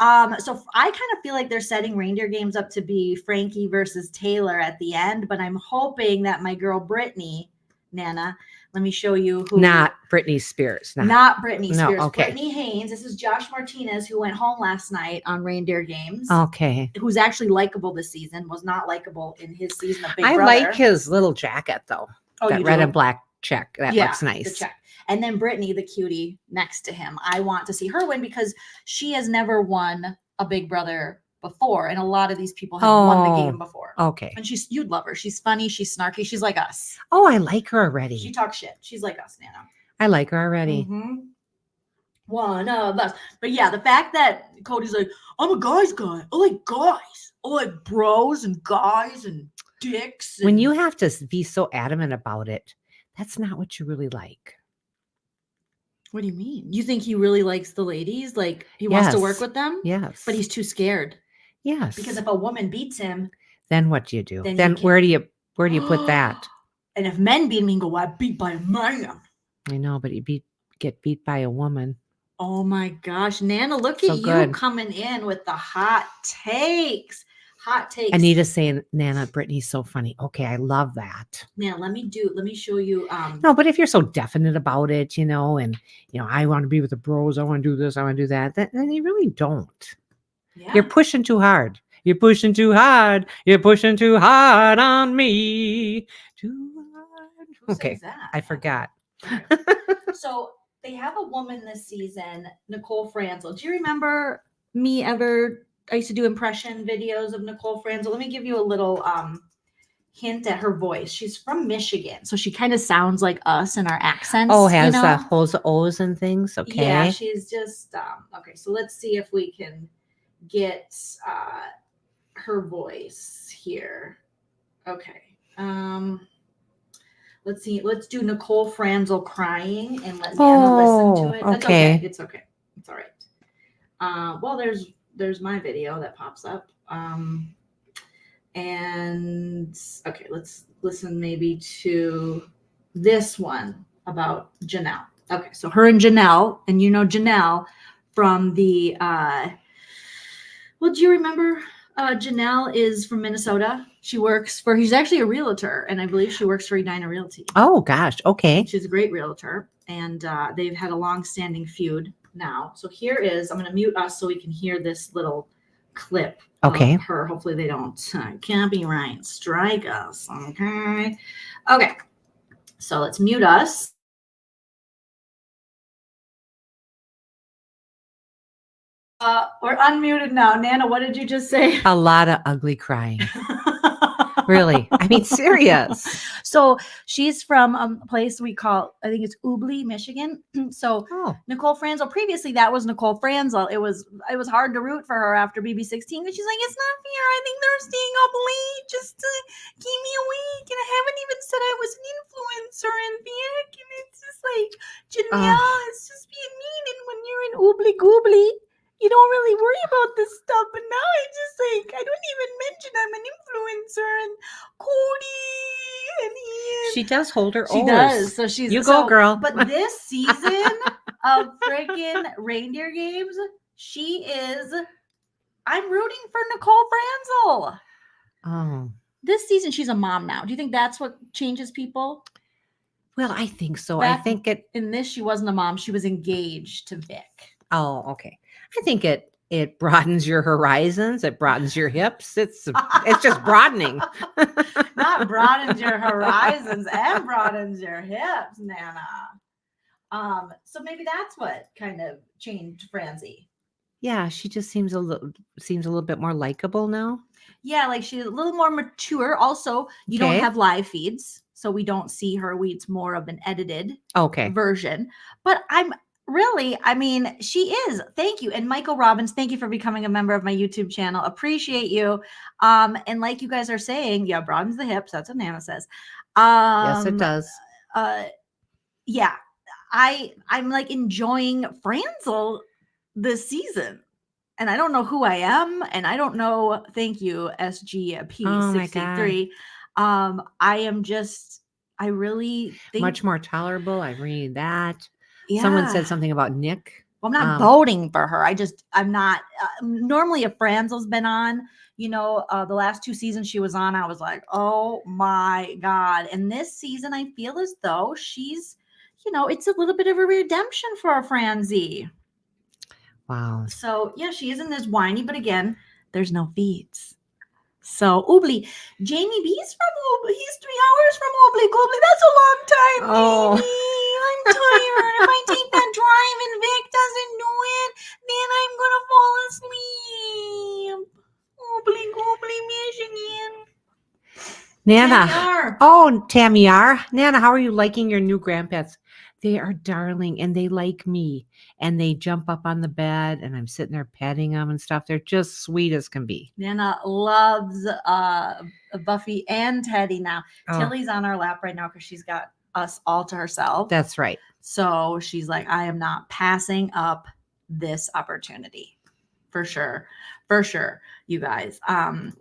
So I kind of feel like they're setting Reindeer Games up to be Frankie versus Taylor at the end, but I'm hoping that my girl Brittany, Nana, let me show you who. not Britney Spears. Not Britney No, Spears. okay. Brittany Haynes. This is Josh Martinez, who went home last night on Reindeer Games. Okay. Who's actually likable this season, was not likable in his season of Big I Brother. like his little jacket, though. Oh, that you red do? and black check. That looks The nice. check. And then Brittany, the cutie next to him. I want to see her win because she has never won a Big Brother before. And a lot of these people have won the game before. Okay. And you'd love her. She's funny. She's snarky. She's like us. Oh, I like her already. She talks shit. She's like us, Nana. I like her already. Mm-hmm. One of us. But yeah, the fact that Cody's like, I'm a guy's guy. I like guys. I like bros and guys and dicks. When you have to be so adamant about it, that's not what you really like. What do you mean? You think he really likes the ladies? Like he wants to work with them? Yes. But he's too scared. Yes. Because if a woman beats him, then what do you do? Then Then he where do you put that? And if men beat him, he can go, well, I beat by a man. I know, but you get beat by a woman. Oh my gosh, Nana, look So at good. you coming in with the hot takes. Hot takes. Anita's saying, Nana, Brittany's so funny. Okay, I love that. Now let me show you. No, but if you're so definite about it, and I want to be with the bros, I want to do this, I want to do that, then you really don't. Yeah. You're pushing too hard. You're pushing too hard. You're pushing too hard on me. Too hard. Who Okay, says that? I forgot. Okay. So they have a woman this season, Nicole Franzel. Do you remember me ever? I used to do impression videos of Nicole Franzel. Let me give you a little hint at her voice. She's from Michigan, so she kind of sounds like us in our accents. Oh, has those O's and things. Okay. Yeah, she's just okay. So let's see if we can get her voice here. Okay. Let's see. Let's do Nicole Franzel crying and let Nana listen to it. That's okay. It's okay. It's all right. Well, there's my video that pops up. And okay, let's listen maybe to this one about Janelle. Okay, so her and Janelle, and Janelle from the well, do you remember Janelle is from Minnesota? She's actually a realtor, and I believe she works for Edina Realty. Oh gosh, okay. She's a great realtor, and they've had a long-standing feud now. So here is, I'm going to mute us so we can hear this little clip of her. Hopefully they don't copyright strike us. Okay. So let's mute us. We're unmuted now. Nana, what did you just say? A lot of ugly crying. Really. I mean, serious. So she's from a place we call, I think it's Ubly, Michigan. So Nicole Franzel, previously that was Nicole Franzel. It was hard to root for her after BB16 because she's like, it's not fair. I think they're staying up late just to keep me awake. And I haven't even said I was an influencer in back. And it's just like, Janelle is just being mean. And when you're in Ubly Goobly, you don't really worry about this stuff, but now I just I don't even mention I'm an influencer and Cody and Ian. She does hold her O's. She does. So she's go, girl. But this season of freaking Reindeer Games, I'm rooting for Nicole Franzel. Oh. This season she's a mom now. Do you think that's what changes people? Well, I think so. I think in this she wasn't a mom, she was engaged to Vic. Oh, okay. I think it broadens your horizons. It broadens your hips. It's just broadening. Not broadens your horizons and broadens your hips, Nana. So maybe that's what kind of changed Francie. Yeah, she just seems a little bit more likable now. Yeah, like she's a little more mature. Also, you don't have live feeds, so we don't see her. It's more of an edited version. But I'm Really, I mean, she is. Thank you. And Michael Robbins, thank you for becoming a member of my YouTube channel. Appreciate you. And like you guys are saying, yeah, broadens the hips. That's what Nana says. Yes, it does. Yeah, I'm like enjoying Franzel this season. And I don't know who I am, and I don't know. Thank you, SGP63. I really think Much more tolerable. I read that. Yeah. Someone said something about Nick. Well, I'm not voting for her. I'm not. Normally, if Franzel's been on, the last 2 seasons she was on, I was like, oh my God. And this season, I feel as though she's, it's a little bit of a redemption for our Franzie. Wow. So, yeah, she isn't as whiny, but again, there's no feeds. So, Oobly, Jamie B's from Oobly. He's 3 hours from Oobly. Goobly, that's a long time, Oh. Jamie. I'm tired. If I take that drive and Vic doesn't do it, then I'm going to fall asleep. Oobly, Goobly, Michigan. Nana. Tammy R. Oh, Tammy R. Nana, how are you liking your new grandpets? They are darling and they like me and they jump up on the bed and I'm sitting there petting them and stuff. They're just sweet as can be. Nana loves Buffy and Teddy now. Oh. Tilly's on our lap right now because she's got us all to herself. That's right. So she's like, I am not passing up this opportunity. For sure. For sure, you guys. It's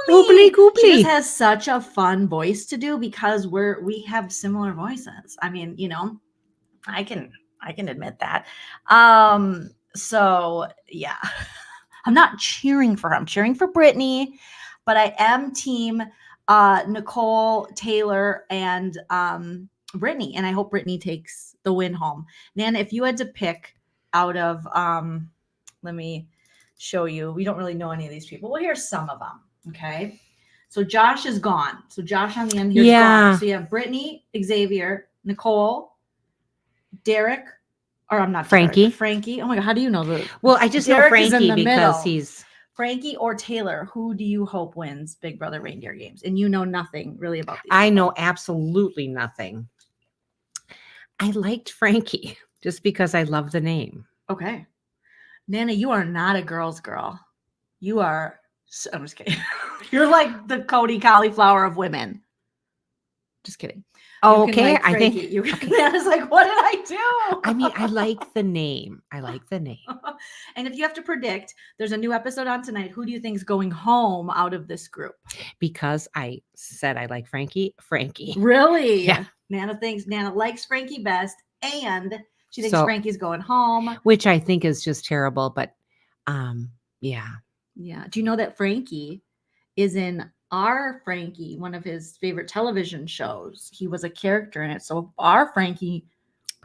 Oobly goobly. She just has such a fun voice to do because we have similar voices. I mean, I can admit that. So yeah. I'm not cheering for her. I'm cheering for Brittany, but I am team Nicole, Taylor, and Brittany. And I hope Brittany takes the win home. Nana, if you had to pick out of, let me show you. We don't really know any of these people. Well, here's some of them. Okay. So Josh is gone. So Josh on the end here is gone. So you have Brittany, Xavier, Nicole, Derek, or I'm not Frankie. Derek, Frankie. Oh my God. How do you know the? Well, I just Derek know is in Frankie the because middle. he's Frankie or Taylor. Who do you hope wins Big Brother Reindeer Games? And you know nothing really about these. I know absolutely nothing. I liked Frankie just because I love the name. Okay. Nana, you are not a girl's girl. You are, I'm just kidding. You're like the Cody Cauliflower of women. Just kidding. Oh, You can okay. like I Frankie. think You can, Nana's like, what did I do? I mean, I like the name. I like the name. And if you have to predict, there's a new episode on tonight. Who do you think is going home out of this group? Because I said I like Frankie. Really? Yeah. Nana likes Frankie best, and she thinks So- Frankie's going home. Which I think is just terrible, but yeah. Yeah. Do you know that Frankie is in our Frankie, one of his favorite television shows? He was a character in it. So our Frankie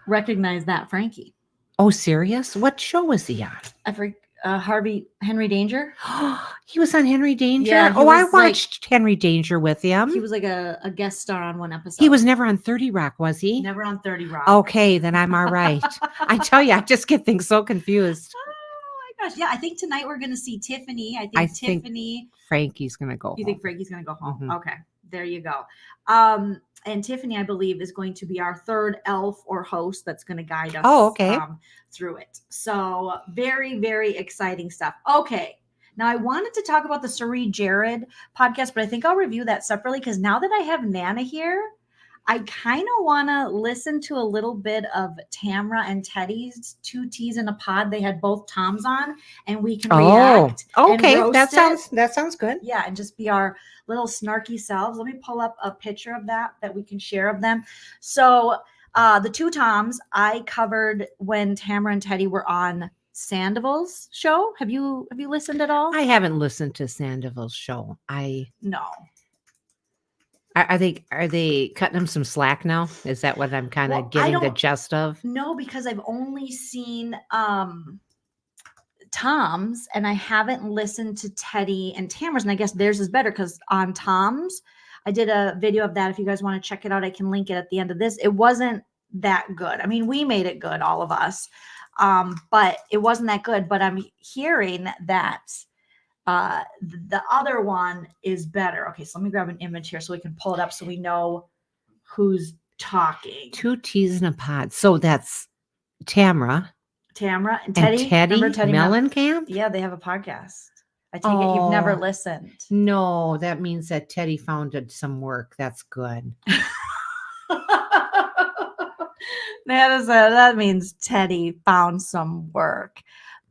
recognized that Frankie. Oh, serious? What show was he on? I forget. Henry Danger. He was on Henry Danger. Yeah, he I was watched Henry Danger with him. He was like a guest star on one episode. He was never on 30 Rock, was he? never on 30 Rock. Okay, then I'm all right. I tell you, I just get things so confused. Oh my gosh. Yeah, I think tonight we're going to see Tiffany. I think Tiffany. Frankie's going to go You home. think Frankie's going to go home? Mhm. Okay, there you go. And Tiffany, I believe, is going to be our third elf or host that's going to guide us okay. Through it. So very, very exciting stuff. Okay. Now I wanted to talk about the Suri Jared podcast, but I think I'll review that separately because now that I have Nana here, I kind of want to listen to a little bit of Tamara and Teddy's 2 T's in a pod. They had both Toms on, and we can react. Okay. And roast That sounds good. Yeah, and just be our little snarky selves. Let me pull up a picture of that we can share of them. So the 2 Toms I covered when Tamara and Teddy were on Sandoval's show. Have you listened at all? I haven't listened to Sandoval's show. No. Are they cutting him some slack now? Is that what I'm kind of Well, getting the gist of? No, because I've only seen Tom's and I haven't listened to Teddy and Tamara's, and I guess theirs is better because on Tom's, I did a video of that. If you guys want to check it out, I can link it at the end of this. It wasn't that good. I mean, we made it good, all of us, but it wasn't that good. But I'm hearing that the other one is better. Okay, so let me grab an image here so we can pull it up so we know who's talking. 2 T's in a pod. So that's Tamara and Teddy. and Teddy Remember Teddy Mellencamp? Yeah, they have a podcast. I take it you've never listened. No, that means that Teddy found some work. That's good. That means Teddy found some work.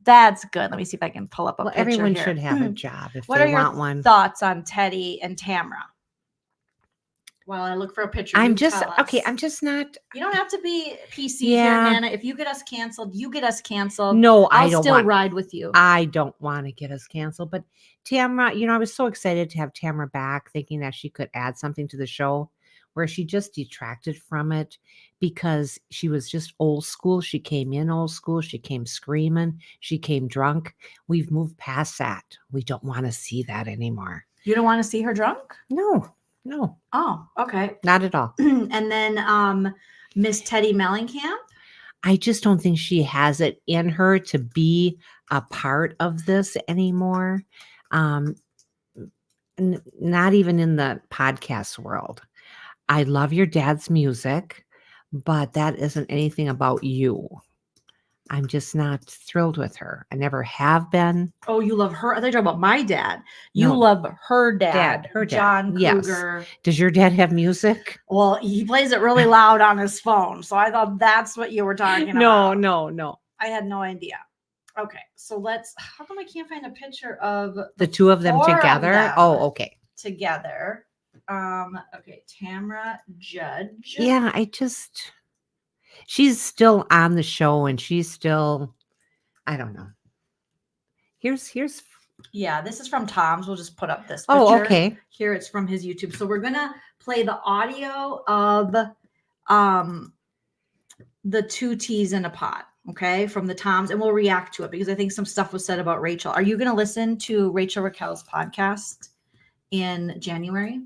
That's good. Let me see if I can pull up a picture everyone here. should have a job if What they are your want one. thoughts on Teddy and Tamara? While I look for a picture, I'm you just tell us. I'm just not. You don't have to be PC here, Nana. If you get us canceled, you get us canceled. No, I'll still ride with you. I don't want to get us canceled. But Tamara, I was so excited to have Tamara back, thinking that she could add something to the show, where she just detracted from it because she was just old school. She came in old school. She came screaming. She came drunk. We've moved past that. We don't want to see that anymore. You don't want to see her drunk? No. Oh, okay. Not at all. And then Miss Teddy Mellencamp? I just don't think she has it in her to be a part of this anymore. Not even in the podcast world. I love your dad's music, but that isn't anything about you. I'm just not thrilled with her. I never have been. Oh, you love her? I thought you were talking about my dad. You love her dad. Her dad. John Cougar. Yes. Does your dad have music? Well, he plays it really loud on his phone. So I thought that's what you were talking about. No. I had no idea. Okay. So how come I can't find a picture of the two of them together? Okay. Together. Okay. Tamara Judge. Yeah, she's still on the show and she's still, I don't know. Here's yeah, this is from Tom's. We'll just put up this picture. Oh, okay. Here it's from his YouTube. So we're gonna play the audio of the two teas in a pot, okay, from the Toms, and we'll react to it because I think some stuff was said about Rachel. Are you gonna listen to Rachel Raquel's podcast in January?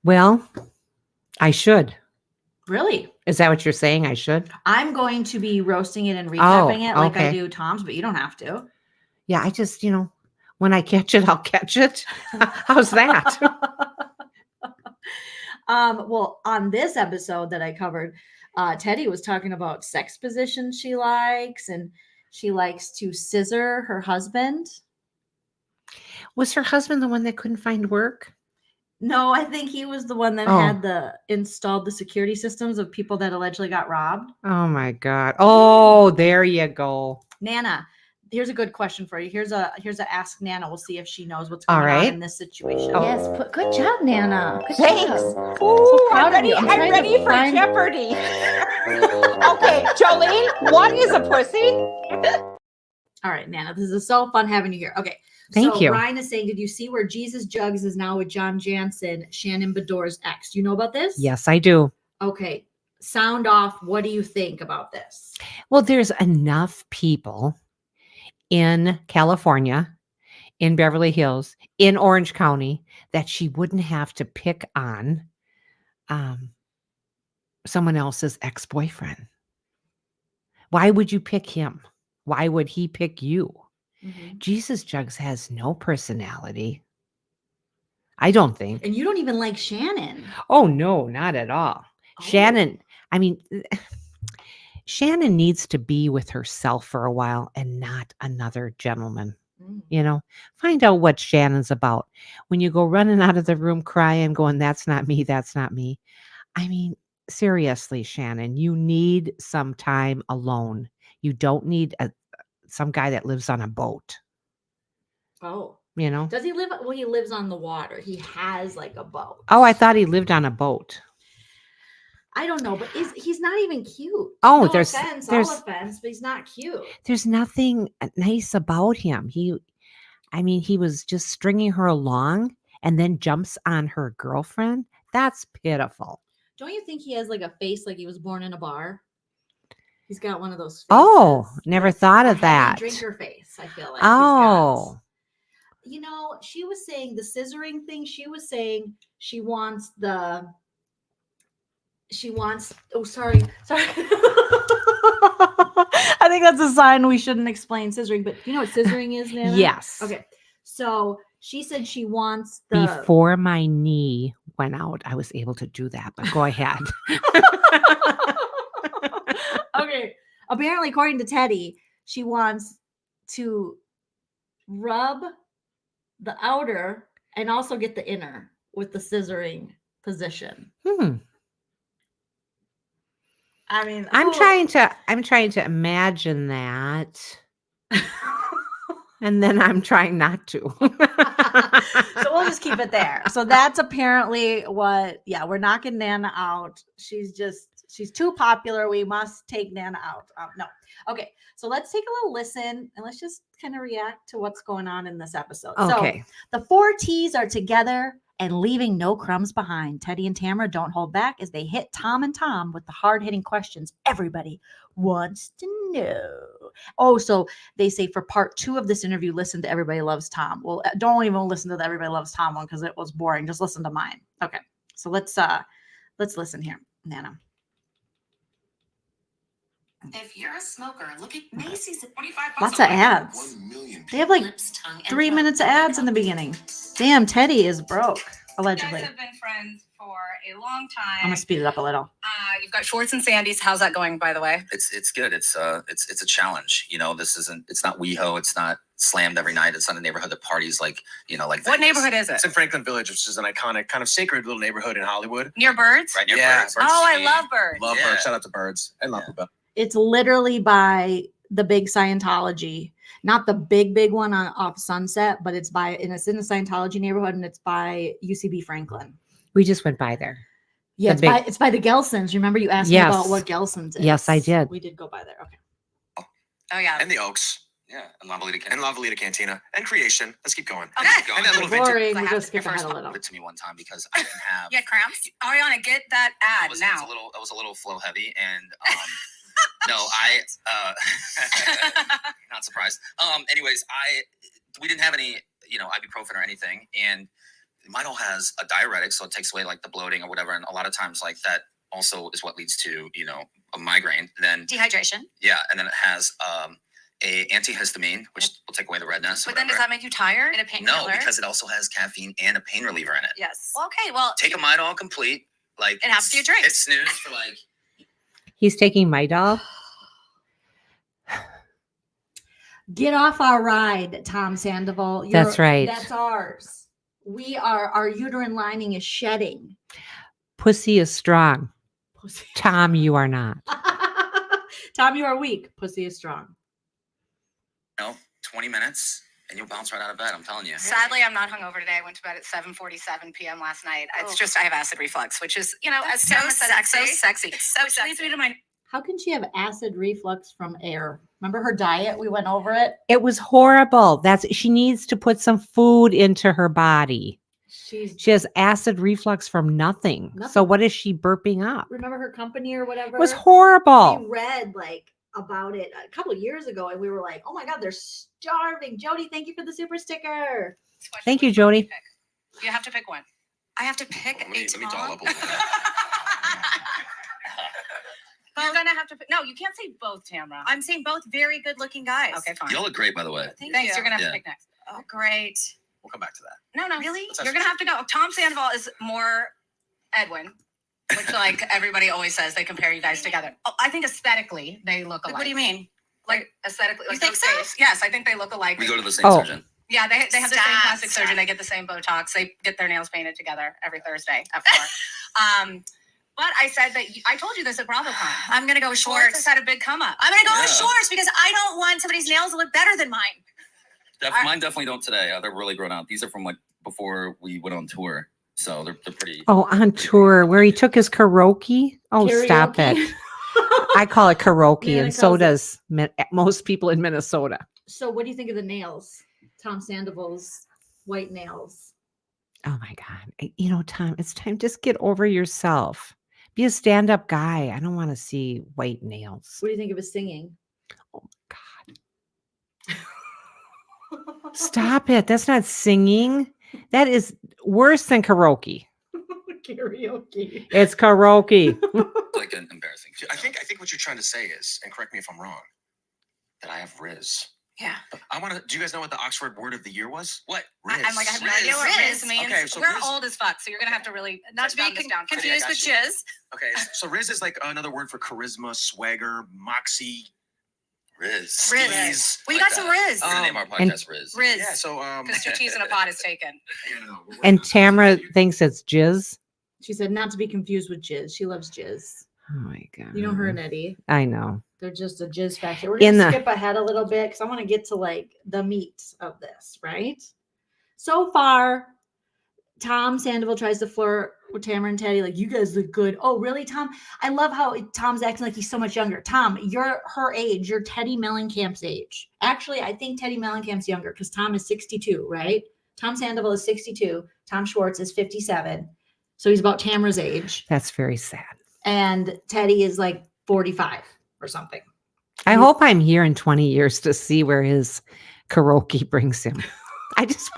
Well, I should. Really? Is that what you're saying? I should? I'm going to be roasting it and recapping it like I do Tom's, but you don't have to. Yeah, I just, when I catch it, I'll catch it. How's that? Well, on this episode that I covered, Teddy was talking about sex positions she likes, and she likes to scissor her husband. Was her husband the one that couldn't find work? No, I think he was the one that had installed the security systems of people that allegedly got robbed. Oh my God. Oh, there you go. Nana, here's a good question for you. Here's a Ask Nana. We'll see if she knows what's going on in this situation. Yes, good job, Nana. Good Thanks. job. Ooh, I'm ready for Jeopardy. Okay, Jolene, what is a pussy? All right, Nana, this is so fun having you here. Okay. Thank you. Ryan is saying, did you see where Jesus Jugs is now with John Jansen, Shannon Bedore's ex? Do you know about this? Yes, I do. Okay. Sound off. What do you think about this? Well, there's enough people in California, in Beverly Hills, in Orange County, that she wouldn't have to pick on someone else's ex-boyfriend. Why would you pick him? Why would he pick you? Mm-hmm. Jesus Jugs has no personality. I don't think. And you don't even like Shannon. Oh, no, not at all. Oh. Shannon needs to be with herself for a while and not another gentleman. Find out what Shannon's about. When you go running out of the room crying, going, that's not me, that's not me. I mean, seriously, Shannon, you need some time alone. You don't need some guy that lives on a boat. Oh. Does he live? Well, he lives on the water. He has like a boat. Oh, I thought he lived on a boat. I don't know, but he's not even cute. Oh, no there's offense, all offense, but he's not cute. There's nothing nice about him. He was just stringing her along and then jumps on her girlfriend. That's pitiful. Don't you think he has like a face like he was born in a bar? He's got one of those faces. Oh, never thought of that. Drinker face, I feel like. Oh. She was saying the scissoring thing. She was saying she wants, oh, sorry. I think that's a sign we shouldn't explain scissoring, but you know what scissoring is, Nana? Yes. Okay. So she said she wants Before my knee went out, I was able to do that, but go ahead. Okay. Apparently, according to Teddy, she wants to rub the outer and also get the inner with the scissoring position. I mean, I'm trying to imagine that. And then I'm trying not to. So we'll just keep it there. So that's apparently what, we're knocking Nana out. She's too popular. We must take Nana out. No. Okay. So let's take a little listen and let's just kind of react to what's going on in this episode. Okay. So the 4 T's are together and leaving no crumbs behind. Teddy and Tamara don't hold back as they hit Tom and Tom with the hard-hitting questions everybody wants to know. Oh, so they say for part 2 of this interview, listen to Everybody Loves Tom. Well, don't even listen to the Everybody Loves Tom one because it was boring. Just listen to mine. Okay. So let's listen here, Nana. If you're a smoker, look at Macy's at 25 bucks. Lots of ads. They have like 3 minutes of ads in the beginning. Damn, Teddy is broke, allegedly. You guys have been friends for a long time. I'm gonna speed it up a little. You've got Schwartz and Sandy's. How's that going, by the way? It's good. It's a challenge. It's not WeHo. It's not slammed every night. It's not a neighborhood that parties like What Vegas. neighborhood is it? It's in Franklin Village, which is an iconic, kind of sacred little neighborhood in Hollywood. Near Birds? Right near Birds. Oh, I love Birds. Love Birds. Shout out to Birds and La Pupa. It's literally by the big Scientology, not the big one off Sunset, but it's in the Scientology neighborhood, and it's by UCB Franklin. We just went by there. Yeah, it's by the Gelsons. Remember you asked me about what Gelsons is? Yes, I did. We did go by there. Okay. Oh yeah. And the Oaks. Yeah, and La Velita Cantina. And Creation. Let's keep going. Okay. Keep going. And that little Boring. I We have just to skip ahead a first little. Give it to me one time because I didn't have. You had cramps? Ariana, get that ad It now. was a little flow heavy, and no, not surprised. Anyways, we didn't have any, ibuprofen or anything, and Midol has a diuretic, so it takes away like the bloating or whatever, and a lot of times like that also is what leads to a migraine. Then Dehydration. yeah, and then it has a antihistamine, which will take away the redness. But then does that make you tired? And a painkiller? No, because it also has caffeine and a pain reliever in it. Yes. Well, okay. Well, Take a Midol complete, like It has to be a drink. Hit snooze for like. He's taking my dog. Get off our ride, Tom Sandoval. That's right. That's ours. Our uterine lining is shedding. Pussy is strong. Pussy. Tom, you are not. Tom, you are weak. Pussy is strong. 20 minutes and you'll bounce right out of bed. I'm telling you. sadly, I'm not hungover today. I went to bed at 7:47 p.m. last night. It's just I have acid reflux, which is, as so Tamara said, it's so sexy. sexy. So sexy. leads me to my How can she have acid reflux from air? Remember her diet? We went over it. It was horrible. She needs to put some food into her body. She has acid reflux from nothing. So what is she burping up? Remember her company or whatever? It was horrible. We read about it a couple of years ago, and we were like, "Oh my God, they're starving." Jody, thank you for the super sticker. Thank you, Jody. You have to pick one. I have to pick Let me Tom. doll up a little bit. You're gonna have to pick. No, you can't say both, Tamara. I'm saying both very good looking guys. Okay, fine. You look great, by the way. Thanks. You're gonna have to pick next. Oh, great. We'll come back to that. No, Really? You're gonna have to go. Tom Sandoval is more Edwin, which everybody always says they compare you guys together. Oh, I think aesthetically they look alike. What do you mean? Like aesthetically, You like think their so? face. Yes, I think they look alike. We go to the same Oh. surgeon. Yeah, they have the same Stop, plastic surgeon. stop. They get the same Botox. They get their nails painted together every Thursday at 4. But I said that I told you this at BravoCon. I'm going to go with Schwartz Schwartz. has had a big come up. I'm going to go with Yeah. Schwartz because I don't want somebody's nails to look better than mine. Mine definitely don't today. They're really grown out. These are from like before we went on tour. So they're pretty. Oh, on tour where he took his karaoke. Oh, stop Karaoke. it. I call it karaoke, Nana and so calls it- does most people in Minnesota. So, what do you think of the nails? Tom Sandoval's white nails. Oh my God. Tom, it's time. Just get over yourself. Be a stand-up guy. I don't want to see white nails. What do you think of his singing? Oh my God. Stop it. That's not singing. That is worse than karaoke. Karaoke. It's karaoke. Like an embarrassing. I think what you're trying to say is, and correct me if I'm wrong, that I have Riz. Yeah. I want to. Do you guys know what the Oxford word of the year was? What? I'm like, I have no idea what Riz means. Okay, so we're Riz- old as fuck, so you're gonna have to really not to be confused with jizz. Okay, so Riz is like another word for charisma, swagger, moxie. Riz. We got some Riz. We're gonna name our podcast Riz. Riz. Yeah. So Because your cheese in a pot is taken. And Tamara thinks it's jizz. She said not to be confused with jizz. She loves jizz. Oh my God. You know her and Eddie. I know. They're just a jizz factory. We're going to skip ahead a little bit because I want to get to like the meat of this, right? So far, Tom Sandoval tries to flirt with Tamara and Teddy. Like, you guys look good. Oh, really, Tom? I love how Tom's acting like he's so much younger. Tom, you're her age. You're Teddy Mellencamp's age. Actually, I think Teddy Mellencamp's younger because Tom is 62, right? Tom Sandoval is 62. Tom Schwartz is 57. So he's about Tamara's age. That's very sad. And Teddy is like 45 or something. I hope I'm here in 20 years to see where his karaoke brings him. I just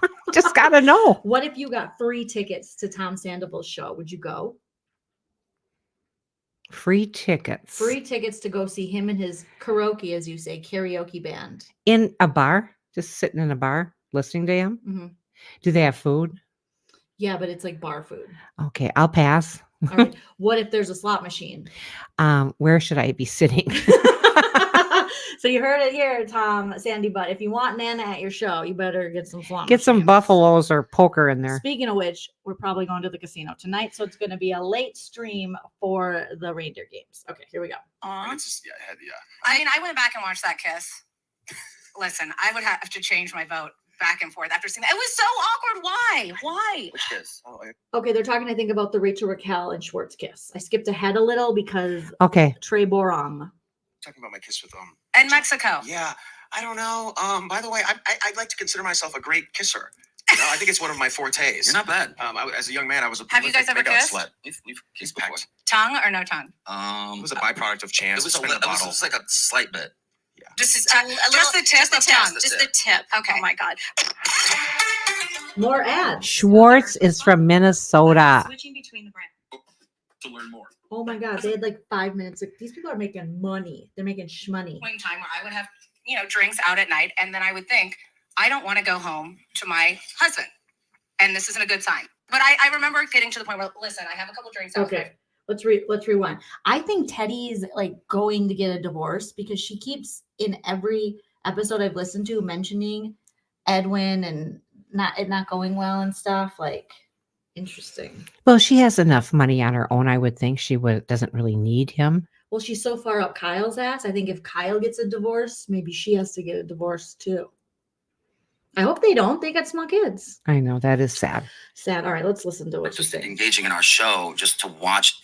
got to know. What if you got free tickets to Tom Sandoval's show? Would you go? Free tickets. Free tickets to go see him and his karaoke, as you say, karaoke band. In a bar? Just sitting in a bar listening to him? Mm-hmm. Do they have food? Yeah, but it's like bar food. Okay, I'll pass. All right. What if there's a slot machine? Where should I be sitting? So you heard it here, Tom Sandy Butt. If you want Nana at your show, you better get some slot Get some machines. buffaloes or poker in there. Speaking of which, we're probably going to the casino tonight, so it's going to be a late stream for the Reindeer games. Okay, here we go. Aw. Yeah. I mean, I went back and watched that kiss. Listen, I would have to change my vote back and forth after seeing that. It was so awkward. Why? Which kiss? Oh, Okay, they're talking, I think, about the Rachel Raquel and Schwartz kiss. I skipped ahead a little because Okay. Trey Borom. talking about my kiss with And Mexico. Yeah, I don't know. By the way, I'd like to consider myself a great kisser. You know, I think it's one of my fortes. You're not bad. As a young man, I was a Have you guys ever prolific kissed? slut. We've kissed before. Tongue or no tongue? It was a byproduct of chance. It was Spin the bottle. like a slight bit. Just the tip of tongue. Just the tip. Okay. Oh my God. More ads. Schwartz is from Minnesota. Switching between the brands. To learn more. Oh my God, they had like 5 minutes. Like, these people are making money. They're making shmoney. Point in time where I would have, drinks out at night, and then I would think, I don't want to go home to my husband, and this isn't a good sign. But I remember getting to the point where, listen, I have a couple drinks out. Okay, let's rewind. I think Teddy's like going to get a divorce because she keeps in every episode I've listened to mentioning Edwin and it not going well and stuff. Like, interesting. Well, she has enough money on her own. I would think doesn't really need him. Well, she's so far up Kyle's ass. I think if Kyle gets a divorce, maybe she has to get a divorce too. I hope they don't. They got small kids. I know, that is sad. Sad. All right, let's listen to what she's Just saying. engaging in our show, just to watch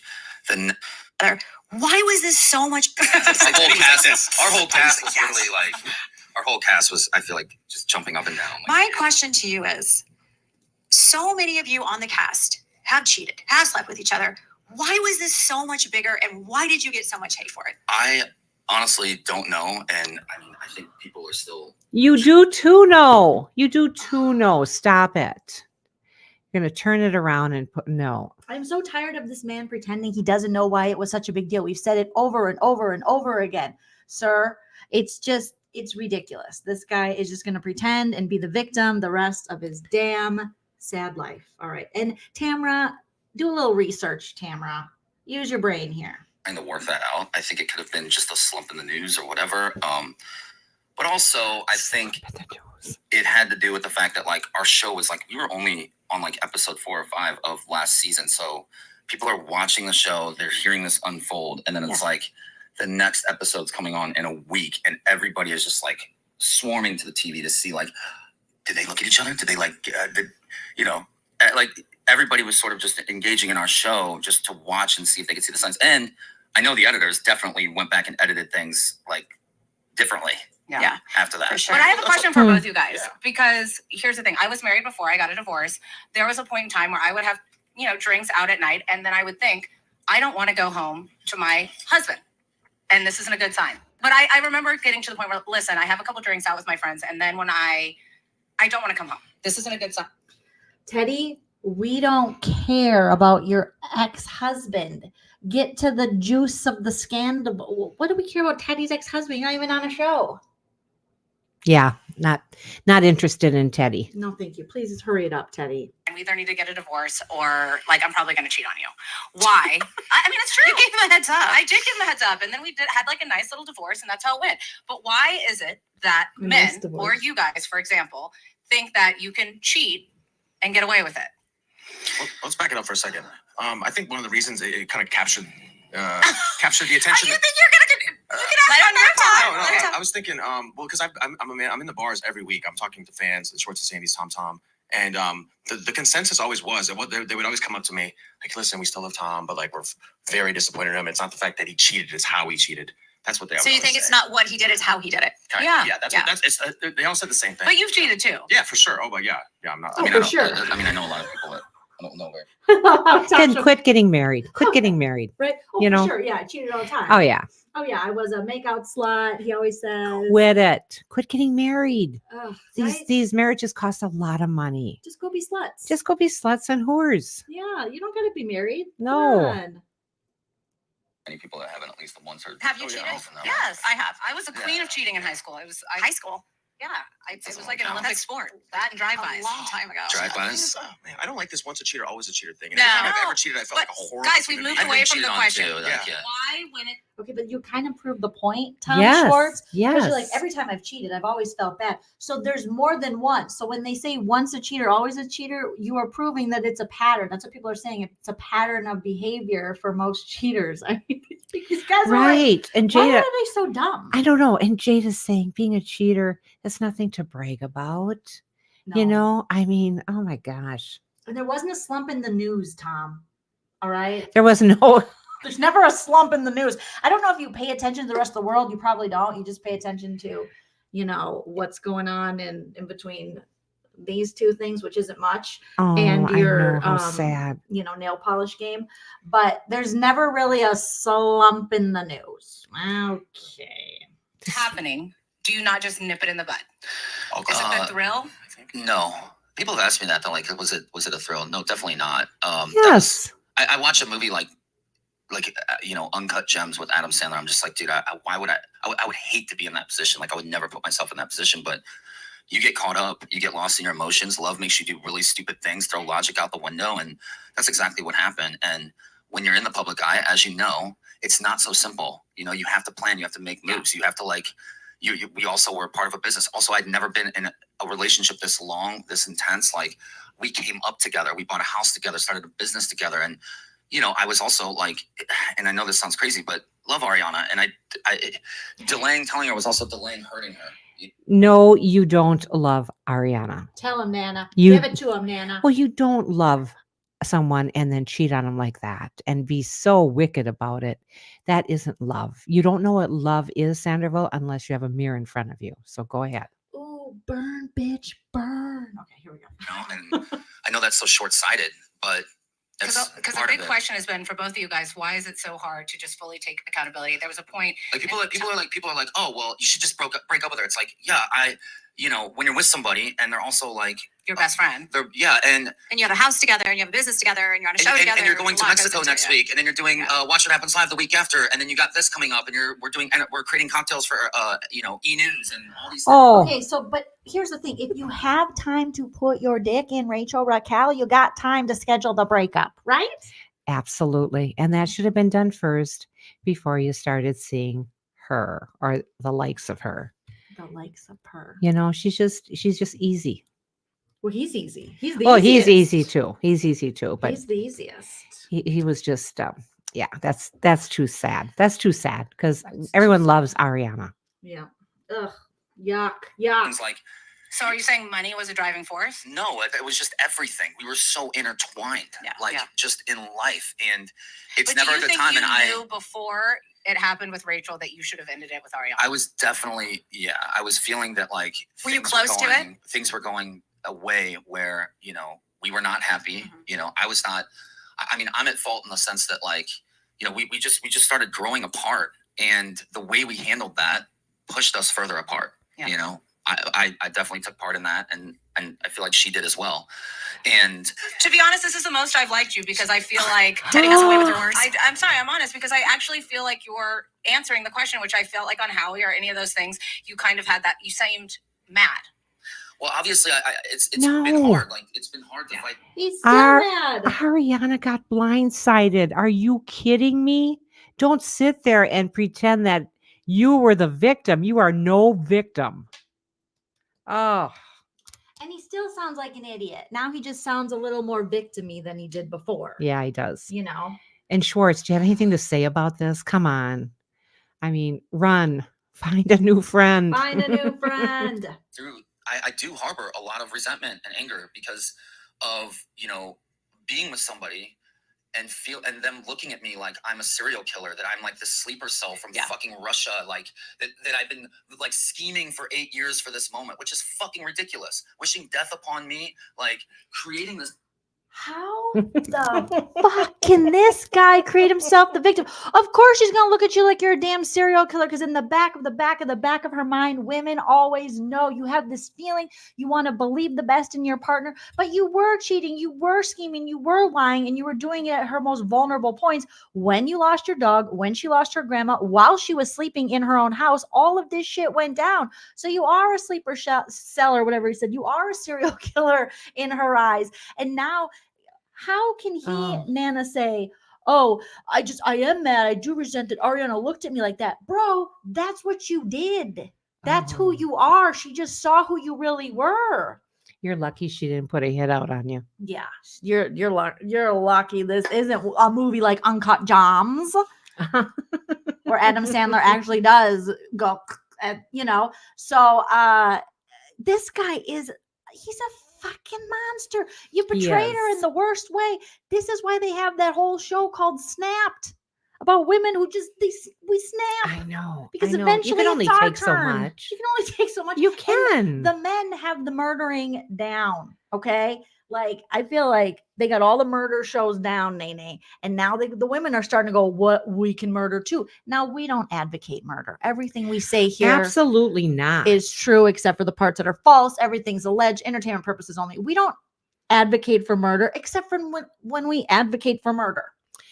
the Why was this so much? our whole cast was literally like, our whole cast was, I feel like, just jumping up and down. Like, My question to you is, so many of you on the cast have cheated, have slept with each other. Why was this so much bigger, and why did you get so much hate for it? I honestly don't know, and I think people are still. You do too know. Stop it. You're going to turn it around and no. I'm so tired of this man pretending he doesn't know why it was such a big deal. We've said it over and over and over again. Sir, it's ridiculous. This guy is just going to pretend and be the victim the rest of his damn sad life. All right. And Tamara, do a little research, Tamara. Use your brain here. Trying to work that out. I think it could have been just a slump in the news or whatever. But also, I think it had to do with the fact that like our show was like, we were only on like episode 4 or 5 of last season. So people are watching the show, they're hearing this unfold, and then it's like the next episode's coming on in a week, and everybody is just like swarming to the TV to see like, did they look at each other? Did they like, like everybody was sort of just engaging in our show just to watch and see if they could see the signs. And I know the editors definitely went back and edited things like differently. Yeah. After that. For sure. But I have a question for both you guys, because here's the thing. I was married before I got a divorce. There was a point in time where I would have, drinks out at night, and then I would think, I don't want to go home to my husband, and this isn't a good sign. But I remember getting to the point where, listen, I have a couple drinks out with my friends, and then when I don't want to come home. This isn't a good sign. Teddy, we don't care about your ex-husband. Get to the juice of the scandal. What do we care about Teddy's ex-husband? You're not even on a show. Yeah, not interested in Teddy. No, thank you. Please just hurry it up, Teddy. We either need to get a divorce or like I'm probably going to cheat on you. Why? I mean, it's true. You gave him a heads up. I did give him a heads up, and then we had like a nice little divorce, and that's how it went. But why is it that men or you guys, for example, think that you can cheat and get away with it? Well, let's back it up for a second. I think one of the reasons it kind of captured the attention. You think you're gonna let on your time? No. I was thinking, well, because I'm a man. I'm in the bars every week. I'm talking to fans, the Shorts and Sandy's, Tom, and the consensus always was that they would always come up to me like, "Listen, we still love Tom, but like we're very disappointed in him. It's not the fact that he cheated; it's how he cheated." That's what they. So you think it's not what he did; it's how he did it? Okay. Yeah, They all said the same thing. But you've cheated too. Yeah, for sure. Oh, but yeah. I'm not. Oh, for sure. I mean, I know a lot of people that I don't know where. Then quit getting married. Quit getting married. Right? Oh, You know? for sure. Yeah, I cheated all the time. Oh yeah. Oh yeah, I was a makeout slut. He always says. Quit it. Quit getting married. Ugh, These marriages cost a lot of money. just go be sluts. Just go be sluts and whores. yeah, you don't gotta be married. No. Come on. Many people that haven't at least once heard. Have you cheated? Yes, I have. I was a queen of cheating in high school. High school. Yeah, it was like an Olympic sport. That and drive-bys a long time ago. Drive-bys. Oh, man, I don't like this once a cheater, always a cheater thing. And No. every time I've ever cheated, I felt like a horrible. Guys, we moved away from the question. Yeah. Why, when it Okay, but you kind of proved the point, Tom Yes. Schwartz. Yes. Because like every time I've cheated, I've always felt bad. So there's more than one. So when they say once a cheater, always a cheater, you are proving that it's a pattern. That's what people are saying. It's a pattern of behavior for most cheaters. I mean, these guys are like, Right. And why Jada, are they so dumb? I don't know. And Jada's saying being a cheater, that's nothing to brag about. You No. know, I mean, oh my gosh. And there wasn't a slump in the news, Tom. All right. There was no There's never a slump in the news. I don't know if you pay attention to the rest of the world. You probably don't. You just pay attention to, what's going on in between these two things, which isn't much, and I your know, how sad. nail polish game. But there's never really a slump in the news. Okay. happening, do you not just nip it in the bud? Is it the thrill? No. People have asked me that. They're like, was it a thrill? No, definitely not. Yes. I watch a movie like Uncut Gems with Adam Sandler. I'm just like, dude, why would I would hate to be in that position. Like I would never put myself in that position, but you get caught up, you get lost in your emotions. Love makes you do really stupid things, throw logic out the window. And that's exactly what happened. And when you're in the public eye, as you know, it's not so simple. You have to plan, you have to make moves. You have to we also were part of a business. Also, I'd never been in a relationship this long, this intense. Like we came up together, we bought a house together, started a business together. And, I was also like, and I know this sounds crazy, but love Ariana. And I delaying telling her was also delaying hurting her. No, you don't love Ariana. Tell him, Nana. You- Give it to him, Nana. Well, you don't love someone and then cheat on them like that and be so wicked about it. That isn't love. You don't know what love is, Sandoval, unless you have a mirror in front of you. So go ahead. Ooh, burn, bitch, burn. Okay, here we go. And I know that's so short-sighted, but Because that's the part big of it. question has been for both of you guys, why is it so hard to just fully take accountability? There was a point. Like people are like, oh well, you should just break up with her. It's like, yeah, when you're with somebody and they're also like Your best friend. and And you have a house together, and you have a business together, and you're on a show together. and you're going to a lot goes Mexico into next it. week, and then you're doing Watch What Happens Live the week after, and then you got this coming up, and we're creating cocktails for E! News and all these. Oh, Okay, but here's the thing. If you have time to put your dick in Rachel Raquel, you got time to schedule the breakup, right? absolutely. And that should have been done first before you started seeing her or the likes of her. The likes of her. She's just easy. Well, he's easy. He's the Well, easiest. he's easy too. He's easy too. But He's the easiest. he was just, that's too sad. That's too sad because everyone loves Ariana. Yeah. Ugh. Yuck. Things like, So are you saying money was a driving force? no, it was just everything. We were so intertwined, just in life, and it's But never do a you good think time. you And I knew before it happened with Rachel that you should have ended it with Ariana? I was definitely, I was feeling that like Were you things close to it? Things were going away where, we were not happy. Mm-hmm. I was not, I mean, I'm at fault in the sense that like, we just started growing apart, and the way we handled that pushed us further apart. Yeah. I definitely took part in that, and I feel like she did as well. And To be honest, this is the most I've liked you because I feel like Teddy has a way with her words. I'm sorry, I'm honest because I actually feel like you're answering the question, which I felt like on Howie or any of those things, you kind of had that. You seemed mad. Well, obviously, it's No. been hard. Like, it's been hard to fight. He's still mad. Ariana got blindsided. Are you kidding me? Don't sit there and pretend that you were the victim. You are no victim. Oh. And he still sounds like an idiot. Now he just sounds a little more victim-y than he did before. Yeah, he does. You know? And Schwartz, do you have anything to say about this? Come on. I mean, run. Find a new friend. Find a new friend. I do harbor a lot of resentment and anger because of, being with somebody and them looking at me like I'm a serial killer, that I'm like the sleeper cell from fucking Russia, like that I've been like scheming for 8 years for this moment, which is fucking ridiculous. Wishing death upon me, like creating this. How the fuck can this guy create himself the victim? Of course she's gonna look at you like you're a damn serial killer, because in the back of her mind, women always know. You have this feeling you want to believe the best in your partner, but you were cheating, you were scheming, you were lying, and you were doing it at her most vulnerable points. When you lost your dog, when she lost her grandma, while she was sleeping in her own house, all of this shit went down. So you are a sleeper cell, or whatever he said. You are a serial killer in her eyes. And now, how can he, Nana, say, oh, I am mad. I do resent that Ariana looked at me like that. Bro, that's what you did. That's who you are. She just saw who you really were. You're lucky she didn't put a hit out on you. Yeah, you're lucky this isn't a movie like Uncut Gems, where Adam Sandler actually does go, So this guy he's a fucking monster. You betrayed her in the worst way. This is why they have that whole show called Snapped, about women who we snap. I know. Because eventually you can only it's our take so turn. much. You can only take so much. You can. And the men have the murdering down. Okay. Like, I feel like they got all the murder shows down, Nene. And now the women are starting to go, what, we can murder too. Now, we don't advocate murder. Everything we say here absolutely not is true, except for the parts that are false. Everything's alleged, entertainment purposes only. We don't advocate for murder, except for when we advocate for murder.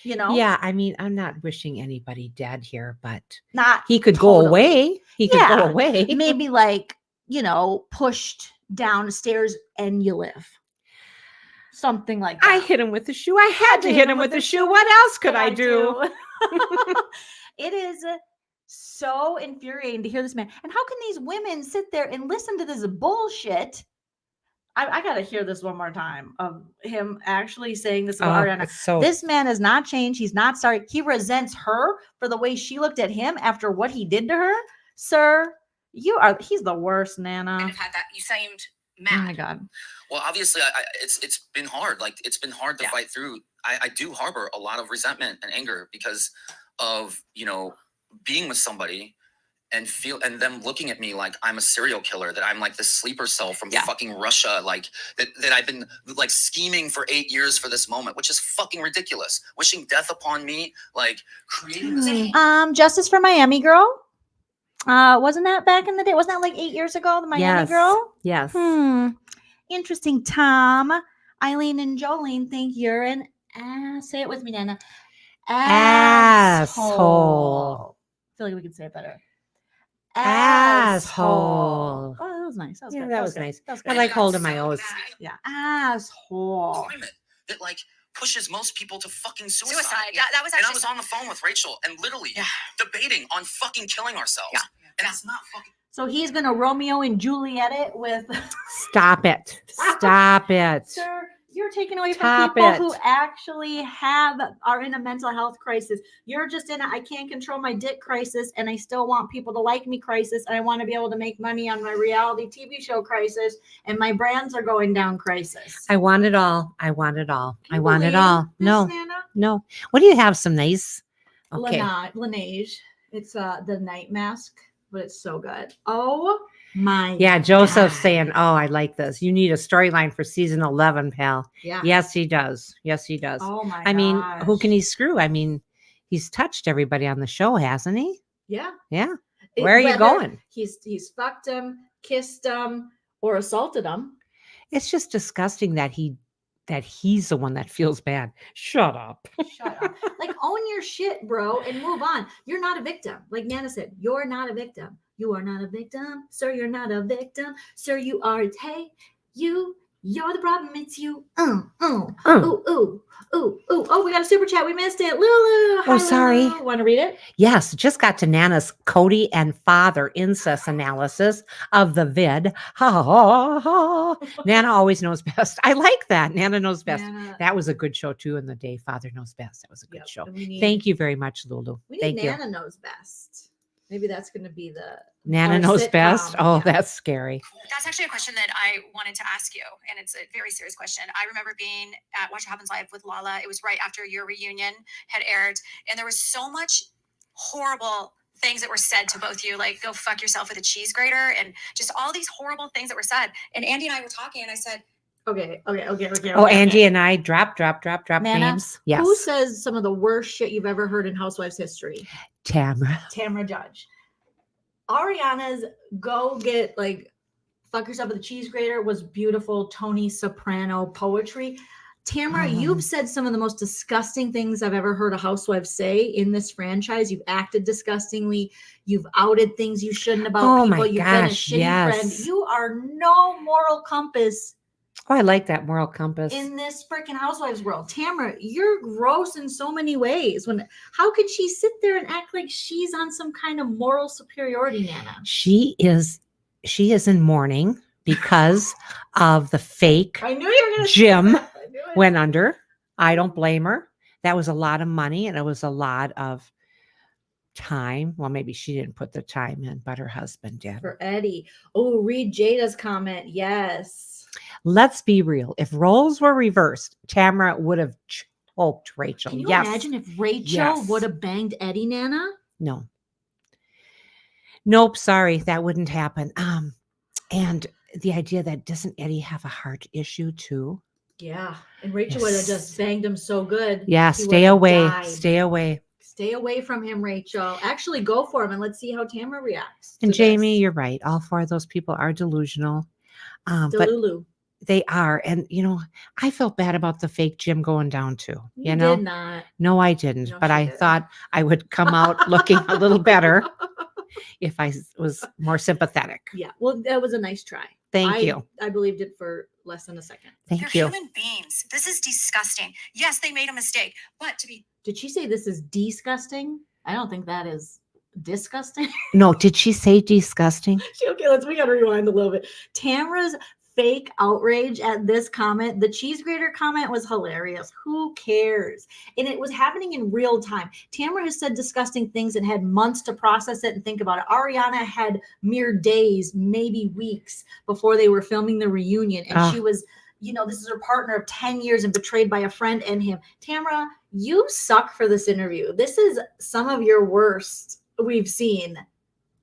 Yeah, I mean, I'm not wishing anybody dead here, but not he could go away. He could go away. Maybe like, pushed downstairs and you live. Something like that. I hit him with the shoe. I had to hit him with the shoe. What else could I do? It is so infuriating to hear this man. And how can these women sit there and listen to this bullshit? I got to hear this one more time of him actually saying this about Ariana. This man has not changed. He's not sorry. He resents her for the way she looked at him after what he did to her. Sir, he's the worst, Nana. I've had that. You seemed mad. Oh my God. Well, obviously, it's been hard. Like, it's been hard to fight through. I do harbor a lot of resentment and anger because of, being with somebody and them looking at me like I'm a serial killer, that I'm like the sleeper cell from fucking Russia, like that I've been like scheming for 8 years for this moment, which is fucking ridiculous. Wishing death upon me, like creating this. Justice for Miami Girl. Wasn't that back in the day? Wasn't that like 8 years ago? The Miami Girl? Yes. Interesting, Tom. Eileen and Jolene think you're an say it with me, Nana. Asshole. I feel like we could say it better. Asshole. Oh, that was nice. That was yeah, good. that was nice. I like holding my O's. Yeah. Asshole. That like pushes most people to fucking suicide. That was actually. And I was on the phone with Rachel and literally debating on fucking killing ourselves. Yeah. And it's not fucking. So he's gonna Romeo and Juliet it with. Stop it! Stop it! Sir, you're taking away from people who actually are in a mental health crisis. You're just in a I can't control my dick crisis, and I still want people to like me crisis, and I want to be able to make money on my reality TV show crisis, and my brands are going down crisis. I want it all. I want it all. I want it all. No. What do you have? Some nice. Okay. Laneige. It's the night mask. But it's so good. Oh my Joseph's God. saying, oh, I like this. You need a storyline for season 11, pal. Yeah. Yes, he does. Yes, he does. Oh my I mean, who can he screw? I mean, he's touched everybody on the show, hasn't he? Yeah. Yeah. Where are you going? He's fucked him, kissed him, or assaulted him. It's just disgusting that he's the one that feels bad. Shut up. Shut up. Like, own your shit, bro, and move on. You're not a victim. Like Nana said, you're not a victim. You are not a victim. Sir, you're not a victim. Sir, you are. Hey, you're the problem. It's you. Ooh. Oh, we got a super chat. We missed it. Lulu. Oh, sorry. Want to read it? Yes, just got to Nana's Cody and father incest analysis of the vid. Ha ha ha. Nana always knows best. I like that. Nana knows best. Nana. That was a good show too in the day. Father knows best. That was a good show. Need, Thank you very much, Lulu. We need Thank Nana you. knows best. Maybe that's going to be the Nana knows sitcom. best. Oh, Yeah. that's scary. That's actually a question that I wanted to ask you, and it's a very serious question. I remember being at Watch What Happens Live with Lala. It was right after your reunion had aired, and there was so much horrible things that were said to both you, like "go fuck yourself with a cheese grater," and just all these horrible things that were said. And Andy and I were talking, and I said, Okay. Oh, Angie and I drop Nana, names. Yes. Who says some of the worst shit you've ever heard in Housewives history? Tamara Judge. Ariana's go get like fuck yourself with a cheese grater was beautiful Tony Soprano poetry. Tamara, you've said some of the most disgusting things I've ever heard a housewife say in this franchise. You've acted disgustingly. You've outed things you shouldn't about people. You've been a shitty friend. You are no moral compass. Oh, I like that moral compass. In this freaking Housewives world. Tamara, you're gross in so many ways. How could she sit there and act like she's on some kind of moral superiority, Nana? She is in mourning because of the fake I knew you were going to Jim went under. I don't blame her. That was a lot of money and it was a lot of time. Well, maybe she didn't put the time in, but her husband did. For Eddie. Oh, read Jada's comment. Yes. Let's be real. If roles were reversed, Tamara would have choked Rachel. Can you imagine if Rachel would have banged Eddie, Nana? No. Nope. Sorry. That wouldn't happen. And the idea that doesn't Eddie have a heart issue too? Yeah. And Rachel would have just banged him so good. Yeah. Stay away. Died. Stay away. Stay away from him, Rachel. Actually, go for him and let's see how Tamara reacts. And Jamie, you're right. All four of those people are delusional. But they are. And, I felt bad about the fake Jim going down too. You know? Did not. No, I didn't. But I thought I would come out looking a little better if I was more sympathetic. Yeah. Well, that was a nice try. Thank you. I believed it for less than a second. They're human beings. This is disgusting. Yes, they made a mistake, but to be... Did she say this is disgusting? I don't think that is disgusting. No, did she say disgusting? Okay, we got to rewind a little bit. Tamara's fake outrage at this comment, the cheese grater comment, was hilarious. Who cares? And it was happening in real time. Tamara has said disgusting things and had months to process it and think about it. Ariana had mere days, maybe weeks before they were filming the reunion. And she was, this is her partner of 10 years and betrayed by a friend and him. Tamara, you suck for this interview. This is some of your worst we've seen.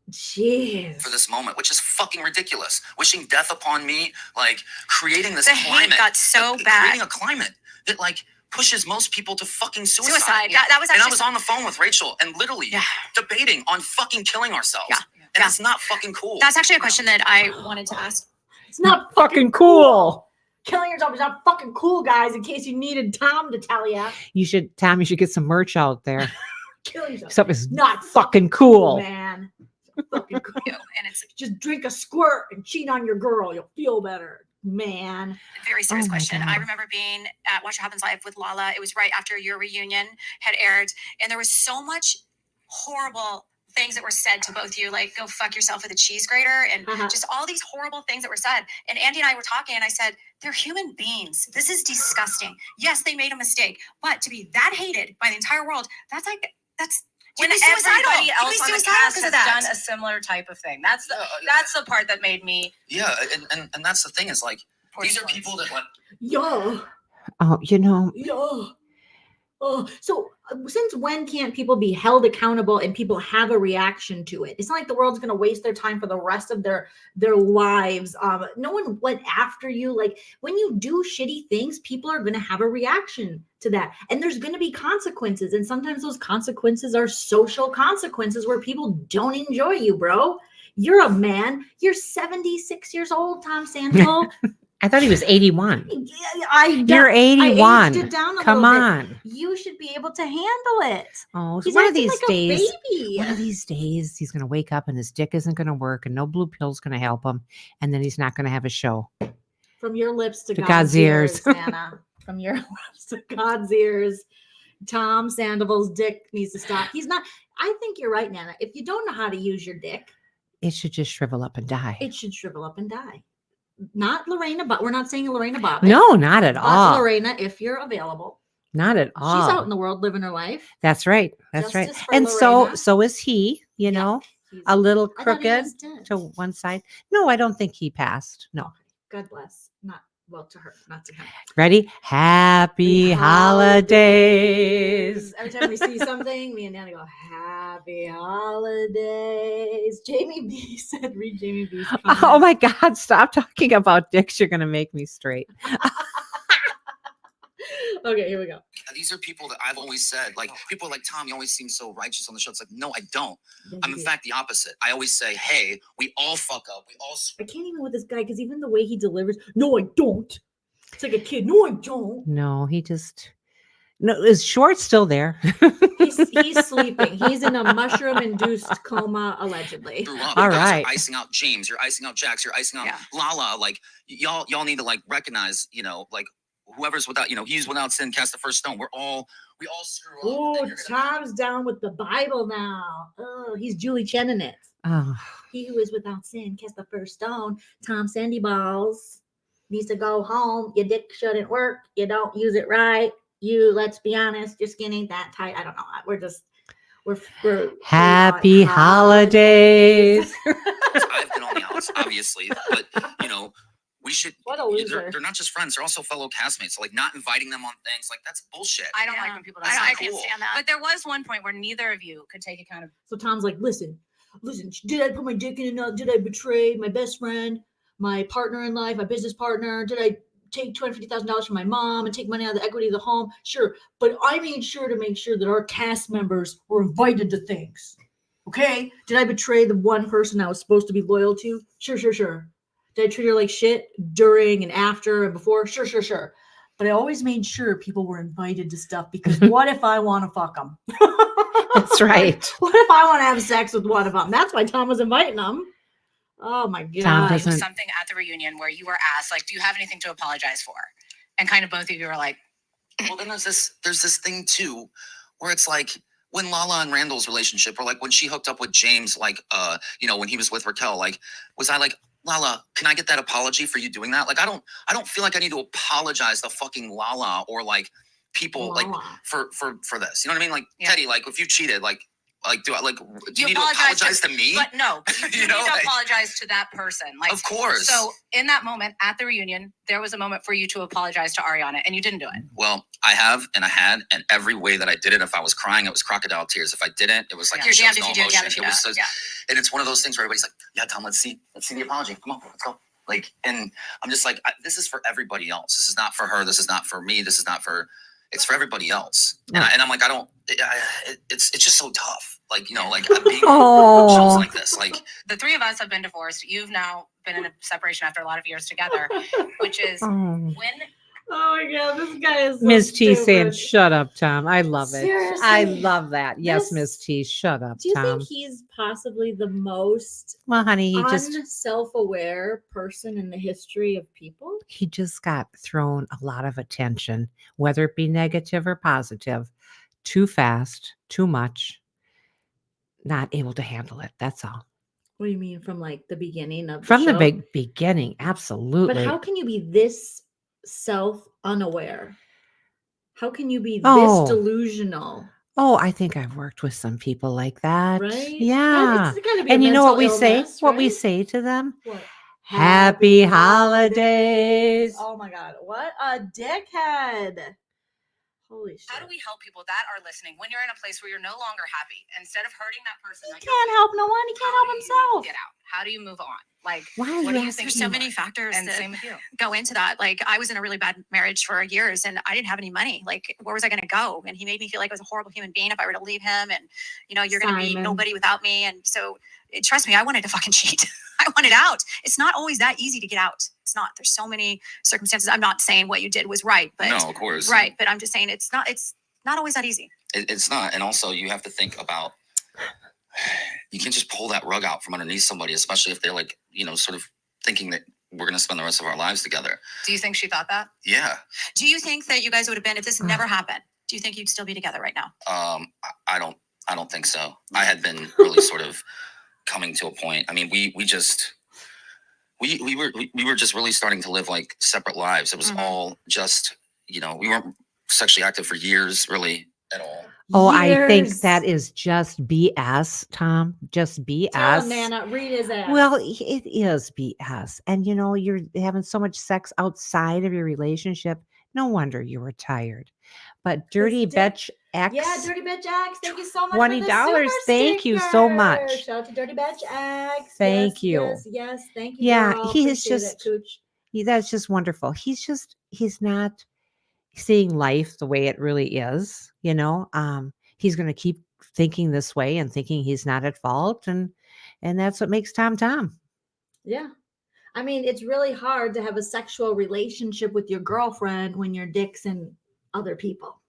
Jeez. For this moment, which is fucking ridiculous. Wishing death upon me, like creating this the climate. Hate got so bad. Creating a climate that pushes most people to fucking suicide. That was actually... And I was on the phone with Rachel and literally debating on fucking killing ourselves. Yeah. And it's not fucking cool. That's actually a question that I wanted to ask. It's not fucking cool. Killing yourself is not fucking cool, guys, in case you needed Tom to tell you. Tom, you should get some merch out there. Killing yourself. Stuff is not fucking cool. Man. Fucking cool. And it's just drink a squirt and cheat on your girl. You'll feel better, man. Very serious question. I remember being at Watch What Happens Live with Lala. It was right after your reunion had aired, and there was so much horrible things that were said to both you, like "go fuck yourself with a cheese grater," and just all these horrible things that were said. And Andy and I were talking, and I said, "They're human beings. This is disgusting. Yes, they made a mistake, but to be that hated by the entire world, that's when everybody else on the cast has done a similar type of thing. That's the part that made me... Yeah, and that's the thing is these are people that Yo. Oh, Yo. Oh, so since when can't people be held accountable and people have a reaction to it? It's not like the world's going to waste their time for the rest of their lives. No one went after you. Like when you do shitty things, people are going to have a reaction to that. And there's going to be consequences. And sometimes those consequences are social consequences where people don't enjoy you, bro. You're a man. You're 76 years old, Tom Sandoval. I thought he was 81. You're 81. I aged it down a Come little on. bit. You should be able to handle it. Oh, so He's one of acting these like days, a baby. one of these days, he's going to wake up and his dick isn't going to work and no blue pill's going to help him. And then he's not going to have a show. From your lips to God's ears. Nana. From your lips to God's ears. Tom Sandoval's dick needs to stop. He's not. I think you're right, Nana. If you don't know how to use your dick, It should just shrivel up and die. it should shrivel up and die. Not Lorena, but we're not saying Lorena Bobbitt. No, not at But all. Lorena, if you're available, Not at all. she's out in the world living her life. That's right. That's right. Justice for And Lorena. so is he, you know, He's- a little I thought he crooked was dead. to one side. No, I don't think he passed. No. God bless. To her, not to him. Ready? Happy holidays. Every time we see something, me and Nana go, Happy Holidays. Jamie B said, read Jamie B's comment. Oh my God, stop talking about dicks. You're going to make me straight. Okay, here we go. These are people that I've always said, like, people are like, Tom, you always seem so righteous on the show. It's like, no, I don't. I'm in fact the opposite. I always say, hey, we all fuck up. We all. I can't even with this guy because even the way he delivers, no, I don't. It's like a kid. No, I don't. No, he just. No, is Short still there? He's sleeping. He's in a mushroom-induced coma, allegedly. Threw up. All You guys right. are icing out James. You're icing out Jax. You're icing out Lala. Like, y'all need to, like, recognize, you know, like, whoever's without, you know, he's without sin, cast the first stone. We all screw up. Oh, Tom's down with the Bible now. Oh, he's Julie Chen in it. Oh, He who is without sin cast the first stone. Tom Sandoval's needs to go home. Your dick shouldn't work. You don't use it right. Let's be honest, your skin ain't that tight. I don't know. We're happy holidays. I've been on the outs, obviously, but, you know, we should. What a loser. They're not just friends; they're also fellow castmates. So, like, not inviting them on things, like, that's bullshit. I don't like when people don't. I I can't stand that. But there was one point where neither of you could take accountability. So Tom's like, listen, did I put my dick in enough? Did I betray my best friend, my partner in life, my business partner? Did I take $250,000 from my mom and take money out of the equity of the home? Sure. But I made sure to make sure that our cast members were invited to things. Okay? Did I betray the one person I was supposed to be loyal to? Sure. Did I treat her like shit during and after and before? Sure. But I always made sure people were invited to stuff because what if I want to fuck them? That's right. What if I want to have sex with one of them? That's why Tom was inviting them. Oh my God. Tom doesn't. Something at the reunion where you were asked, like, do you have anything to apologize for? And kind of both of you were like, well, then there's this thing too, where it's like when Lala and Randall's relationship, or like when she hooked up with James, like, you know, when he was with Raquel, like, was I like, Lala, can I get that apology for you doing that? Like, I don't feel like I need to apologize to fucking Lala or like people like for this. You know what I mean? Like, Teddy, like, if you cheated, like do you need to apologize to me? But no, you need to apologize to that person. Like, of course. So in that moment at the reunion, there was a moment for you to apologize to Ariana, and you didn't do it. Well, I have, and I had, and every way that I did it, if I was crying, it was crocodile tears. If I didn't, it was like, You're damned if you do, damned if you don't. And it's one of those things where everybody's like, yeah, Tom, let's see the apology. Come on, let's go. Like, and I'm just like, this is for everybody else. This is not for her. This is not for me. This is not for, it's for everybody else. And I'm like, it's just so tough. Like, you know, like I'm being shows like this. Like, the three of us have been divorced. You've now been in a separation after a lot of years together, which is when. Oh my God, this guy is so Ms. T stupid. saying, shut up, Tom. I love it. Seriously? I love that. Yes, Ms. T, shut up, Do you Tom. think he's possibly the most Well, honey, self-aware person in the history of people? He just got thrown a lot of attention, whether it be negative or positive, too fast, too much, not able to handle it. That's all. What do you mean from like the beginning of From the the show? beginning, absolutely. But how can you be this self-unaware? How can you be this delusional? Oh, I think I've worked with some people like that. Right? Yeah. It's gotta be a And you know what we mental say? illness, What we right? say to them? What? Happy holidays. Oh my God. What a dickhead. Holy shit. How do we help people that are listening when you're in a place where you're no longer happy? Instead of hurting that person, He can't help no one. He can't help himself. Get out. How do you move on? Like, Why what do you There's think? so many factors And that same with you. go into that. Like, I was in a really bad marriage for years and I didn't have any money. Like, where was I going to go? And he made me feel like I was a horrible human being if I were to leave him. And, you know, you're going to be Simon. nobody without me. And so, trust me, I wanted to fucking cheat. I wanted out. It's not always that easy to get out. It's not. There's so many circumstances. I'm not saying what you did was right, but No, of course. Right. But I'm just saying it's not always that easy. It's not. And also you have to think about, you can't just pull that rug out from underneath somebody, especially if they're like, sort of thinking that we're going to spend the rest of our lives together. Do you think she thought that? Yeah. Do you think that you guys would have been, if this never happened, do you think you'd still be together right now? I don't think so. I had been really sort of coming to a point. I mean, we were just really starting to live like separate lives. It was all just, we weren't sexually active for years really at all. Oh, I think that is just BS, Tom. Just BS. Tell him, Nana, read his ass. Well, it is BS. And you're having so much sex outside of your relationship. No wonder you were tired. But Dirty Betch X. Yeah, Dirty Betch X. Thank you so much. $20. Thank you so much. Shout out to Dirty Betch X. Thank you. Yes. Thank you. Yeah, girl. he is Appreciate just, it, that's just wonderful. He's not seeing life the way it really is. He's going to keep thinking this way and thinking he's not at fault. And that's what makes Tom Tom. Yeah. I mean, it's really hard to have a sexual relationship with your girlfriend when your dick's in other people.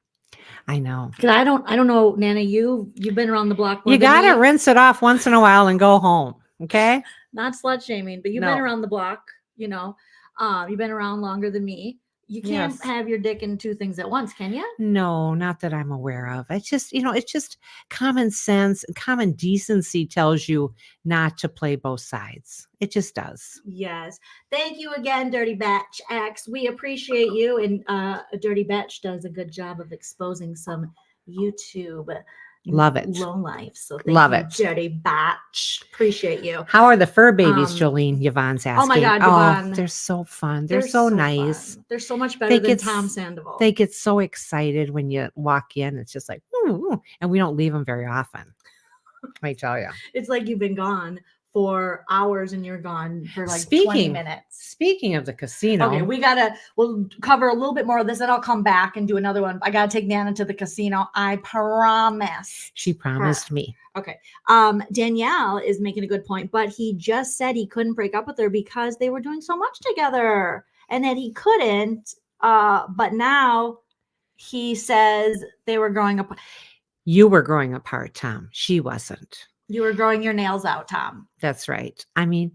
I know. Because I don't know, Nana, you've been around the block more You than got to me. rinse it off once in a while and go home. Okay. Not slut shaming, but you've been around the block, you've been around longer than me. You can't have your dick in two things at once, can you? No, not that I'm aware of. It's just, it's just common sense and common decency tells you not to play both sides. It just does. Yes. Thank you again, Dirty Batch X. We appreciate you. And Dirty Batch does a good job of exposing some YouTube. Love it. Low life. So Love you, it. Dirty Batch. Appreciate you. How are the fur babies, Jolene? Yvonne's asking. Oh my God, Yvonne. They're so fun. They're so nice. Fun. They're so much better than Tom Sandoval. They get so excited when you walk in. It's just like, ooh, and we don't leave them very often. I tell you. It's like you've been gone for hours and you're gone for like 20 minutes. Speaking of the casino. Okay, we'll cover a little bit more of this and I'll come back and do another one. I got to take Nana to the casino. I promise. She promised me. Okay. Danielle is making a good point, but he just said he couldn't break up with her because they were doing so much together and that he couldn't. But now he says they were growing up. You were growing apart, Tom. She wasn't. You were growing your nails out, Tom. That's right. I mean,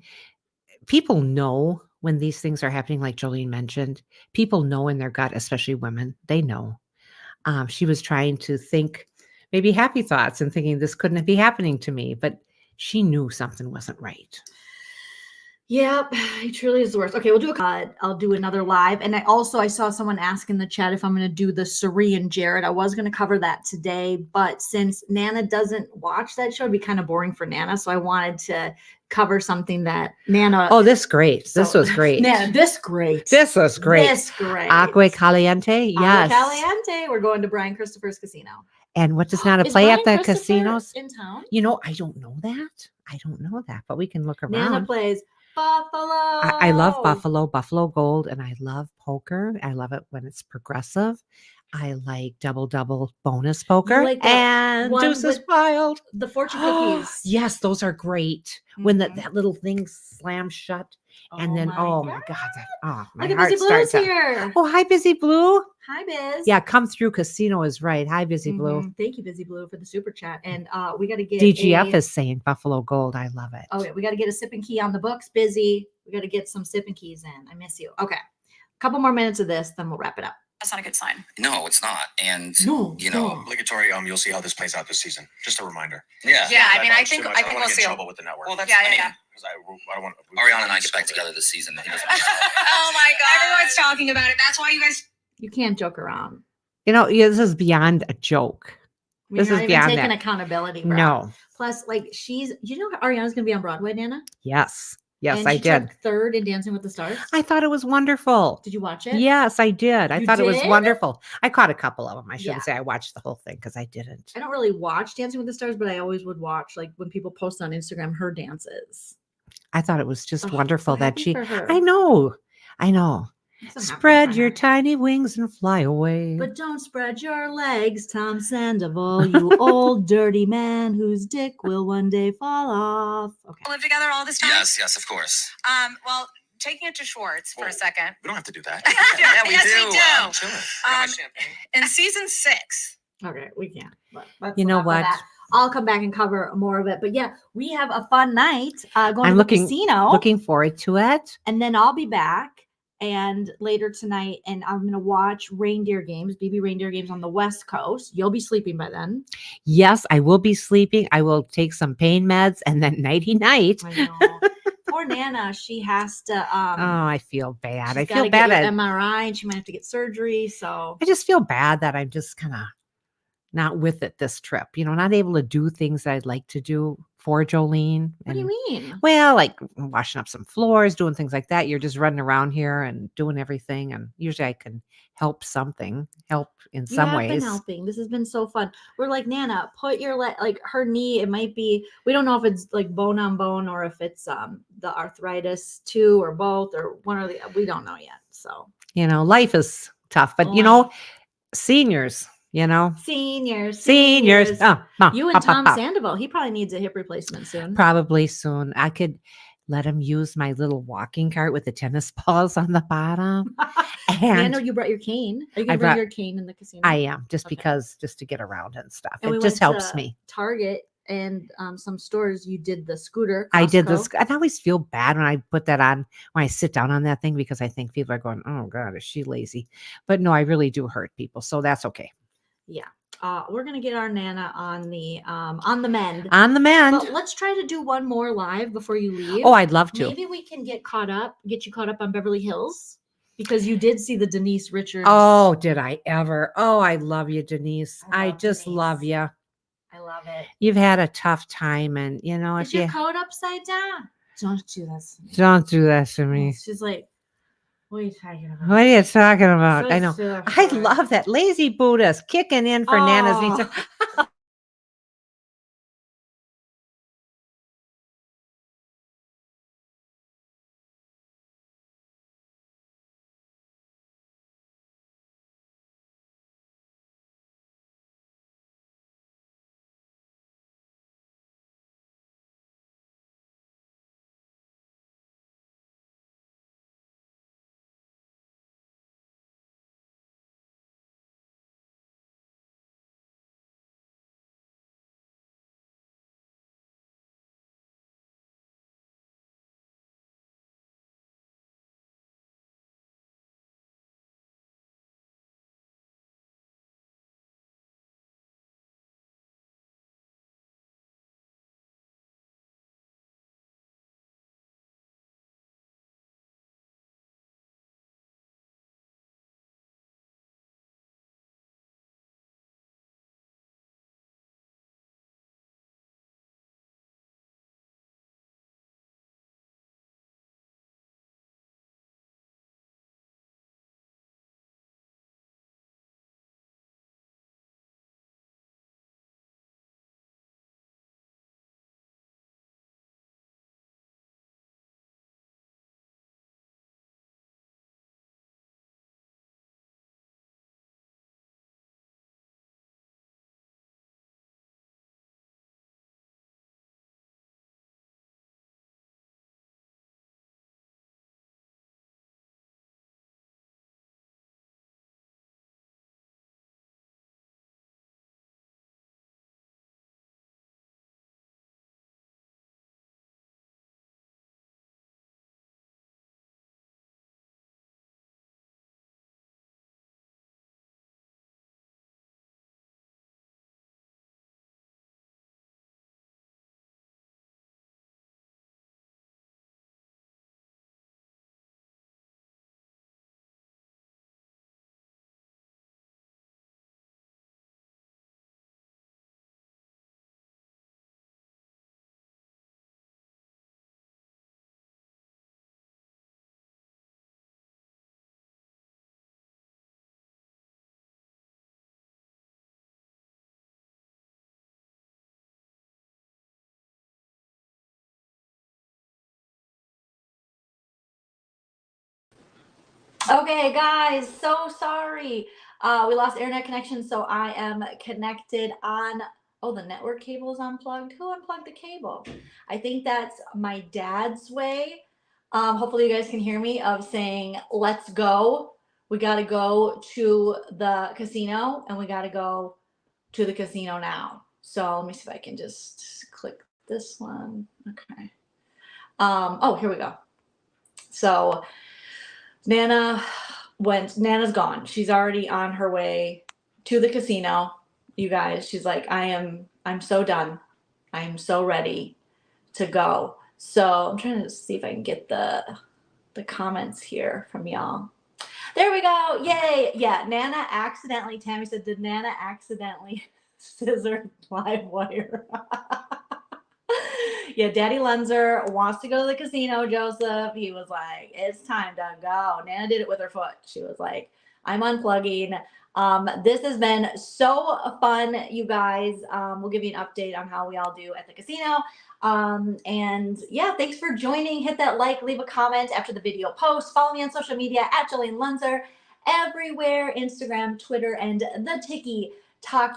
people know when these things are happening, like Jolene mentioned. People know in their gut, especially women. They know. She was trying to think maybe happy thoughts and thinking this couldn't be happening to me, but she knew something wasn't right. Yep, he truly is the worst. Okay, I'll do another live. And I saw someone ask in the chat if I'm going to do the Suri and Jared. I was going to cover that today, but since Nana doesn't watch that show, it'd be kind of boring for Nana. So I wanted to cover something that Nana. Oh, this was great. Nana, this great. This was great. This great. Agua Caliente. Yes. Agua Caliente. We're going to Brian Christopher's casino. And what does Nana play at the casinos? In town? I don't know that. But we can look around. Nana plays Buffalo. I love Buffalo Gold, and I love poker. I love it when it's progressive. I like double bonus poker like and Deuces Wild. The fortune cookies. Yes, those are great. When that little thing slams shut, and then my God, my look at heart Busy Blue's starts to. here. Oh, hi, Busy Blue. Hi, Biz. Yeah, come through. Casino is right. Hi, Busy Blue. Thank you, Busy Blue, for the super chat. And we got to get DGF is saying Buffalo Gold. I love it. Oh, yeah, we got to get a sip and key on the books. Busy. We got to get some sip and keys in. I miss you. Okay, a couple more minutes of this, then we'll wrap it up. That's not a good sign. No, it's not. And obligatory. You'll see how this plays out this season. Just a reminder. Yeah. Yeah. I mean, I think we'll we'll get see. in trouble with the network. Well, yeah. Because I don't want. Ariana and I get back together this season. He doesn't Oh my God! Everyone's talking about it. That's why you guys. You can't joke around. This is beyond a joke. This is beyond taking accountability. Bro. No. Plus, like Ariana's going to be on Broadway, Nana. Yes, and I she did. took third in Dancing with the Stars. I thought it was wonderful. Did you watch it? Yes, I did. I thought it was wonderful. I caught a couple of them. I shouldn't say I watched the whole thing because I didn't. I don't really watch Dancing with the Stars, but I always would watch like when people post on Instagram her dances. I thought it was just wonderful so that she. for her. I know. Spread your tiny wings and fly away. But don't spread your legs, Tom Sandoval, you old dirty man whose dick will one day fall off. Okay. Live together all this time? Yes, of course. Well, taking it to Schwartz for a second. We don't have to do that. Yeah, we Yes, do. we do. I'm chilling. Got my champagne. In season 6. Okay, we can't. But that's You know enough of what? that. I'll come back and cover more of it. But yeah, we have a fun night going I'm to the casino. looking forward to it. And then I'll be back and later tonight, and I'm going to watch Reindeer games, Reindeer games on the West Coast. You'll be sleeping by then. Yes, I will be sleeping. I will take some pain meds and then nighty night. I know. Poor Nana, she has to. I feel bad. I she's feel gotta bad. get her MRI, and she might have to get surgery. So I just feel bad that I'm just kind of not with it this trip. Not able to do things that I'd like to do for Joleen. What do you mean? Well, like washing up some floors, doing things like that. You're just running around here and doing everything. And usually I can help in some You have ways. been helping. This has been so fun. We're like, Nana, put your like her knee. It might be. We don't know if it's like bone on bone or if it's the arthritis too or both or one or the. We don't know yet. So life is tough, but seniors. Seniors. Oh, You and Tom Sandoval. He probably needs a hip replacement soon. Probably soon. I could let him use my little walking cart with the tennis balls on the bottom. And I know you brought your cane. Are you going to bring your cane in the casino? I am, just to get around and stuff. And it just helps me. Target and some stores, you did the scooter. Costco. I did this. I always feel bad when I put that on, when I sit down on that thing, because I think people are going, oh God, is she lazy? But no, I really do hurt people. So that's okay. Yeah. We're gonna get our Nana on the mend. On the mend. But let's try to do one more live before you leave. Oh, I'd love to. Maybe we can get you caught up on Beverly Hills, because you did see the Denise Richards. Oh, did I ever? Oh, I love you, Denise. I just love you. I love it. You've had a tough time, and Is your coat upside down? Don't do that to me. Don't do that to me. She's like, what are you talking about? What are you talking about? I know. So I love that. Lazy Buddha's kicking in for Nana's needs. Okay, guys, so sorry. We lost internet connection, so I am connected on. Oh, the network cable is unplugged. Who unplugged the cable? I think that's my dad's way. Hopefully, you guys can hear me of saying, let's go. We got to go to the casino, and we got to go to the casino now. So let me see if I can just click this one. Okay. Oh, here we go. So Nana's gone. She's already on her way to the casino. You guys, she's like, I'm so done. I'm so ready to go. So I'm trying to see if I can get the comments here from y'all. There we go. Yay. Yeah, Nana accidentally, Tammy said, did Nana accidentally scissor live wire? Yeah, Daddy Lunzer wants to go to the casino, Joseph. He was like, it's time to go. Nana did it with her foot. She was like, I'm unplugging. This has been so fun, you guys. We'll give you an update on how we all do at the casino. And yeah, thanks for joining. Hit that like, leave a comment after the video post. Follow me on social media at Joleen Lunzer, everywhere, Instagram, Twitter, and the TikTok.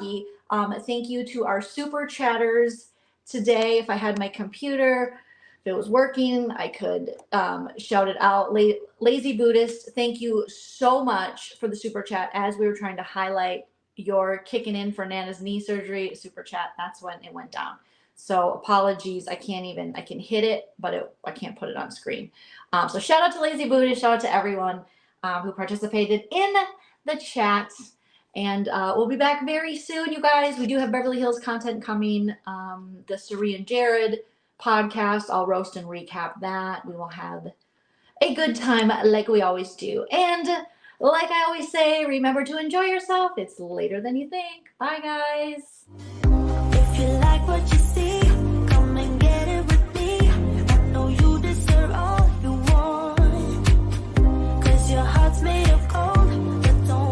Thank you to our super chatters today. If I had my computer, if it was working, I could shout it out. Lazy Buddhist, thank you so much for the super chat. As we were trying to highlight your kicking in for Nana's knee surgery super chat, that's when it went down. So apologies, I can hit it, but I can't put it on screen. So shout out to Lazy Buddhist, shout out to everyone who participated in the chat. And we'll be back very soon, you guys. We do have Beverly Hills content coming. The Suri and Jared podcast, I'll roast and recap that. We will have a good time like we always do. And like I always say, remember to enjoy yourself. It's later than you think. Bye, guys.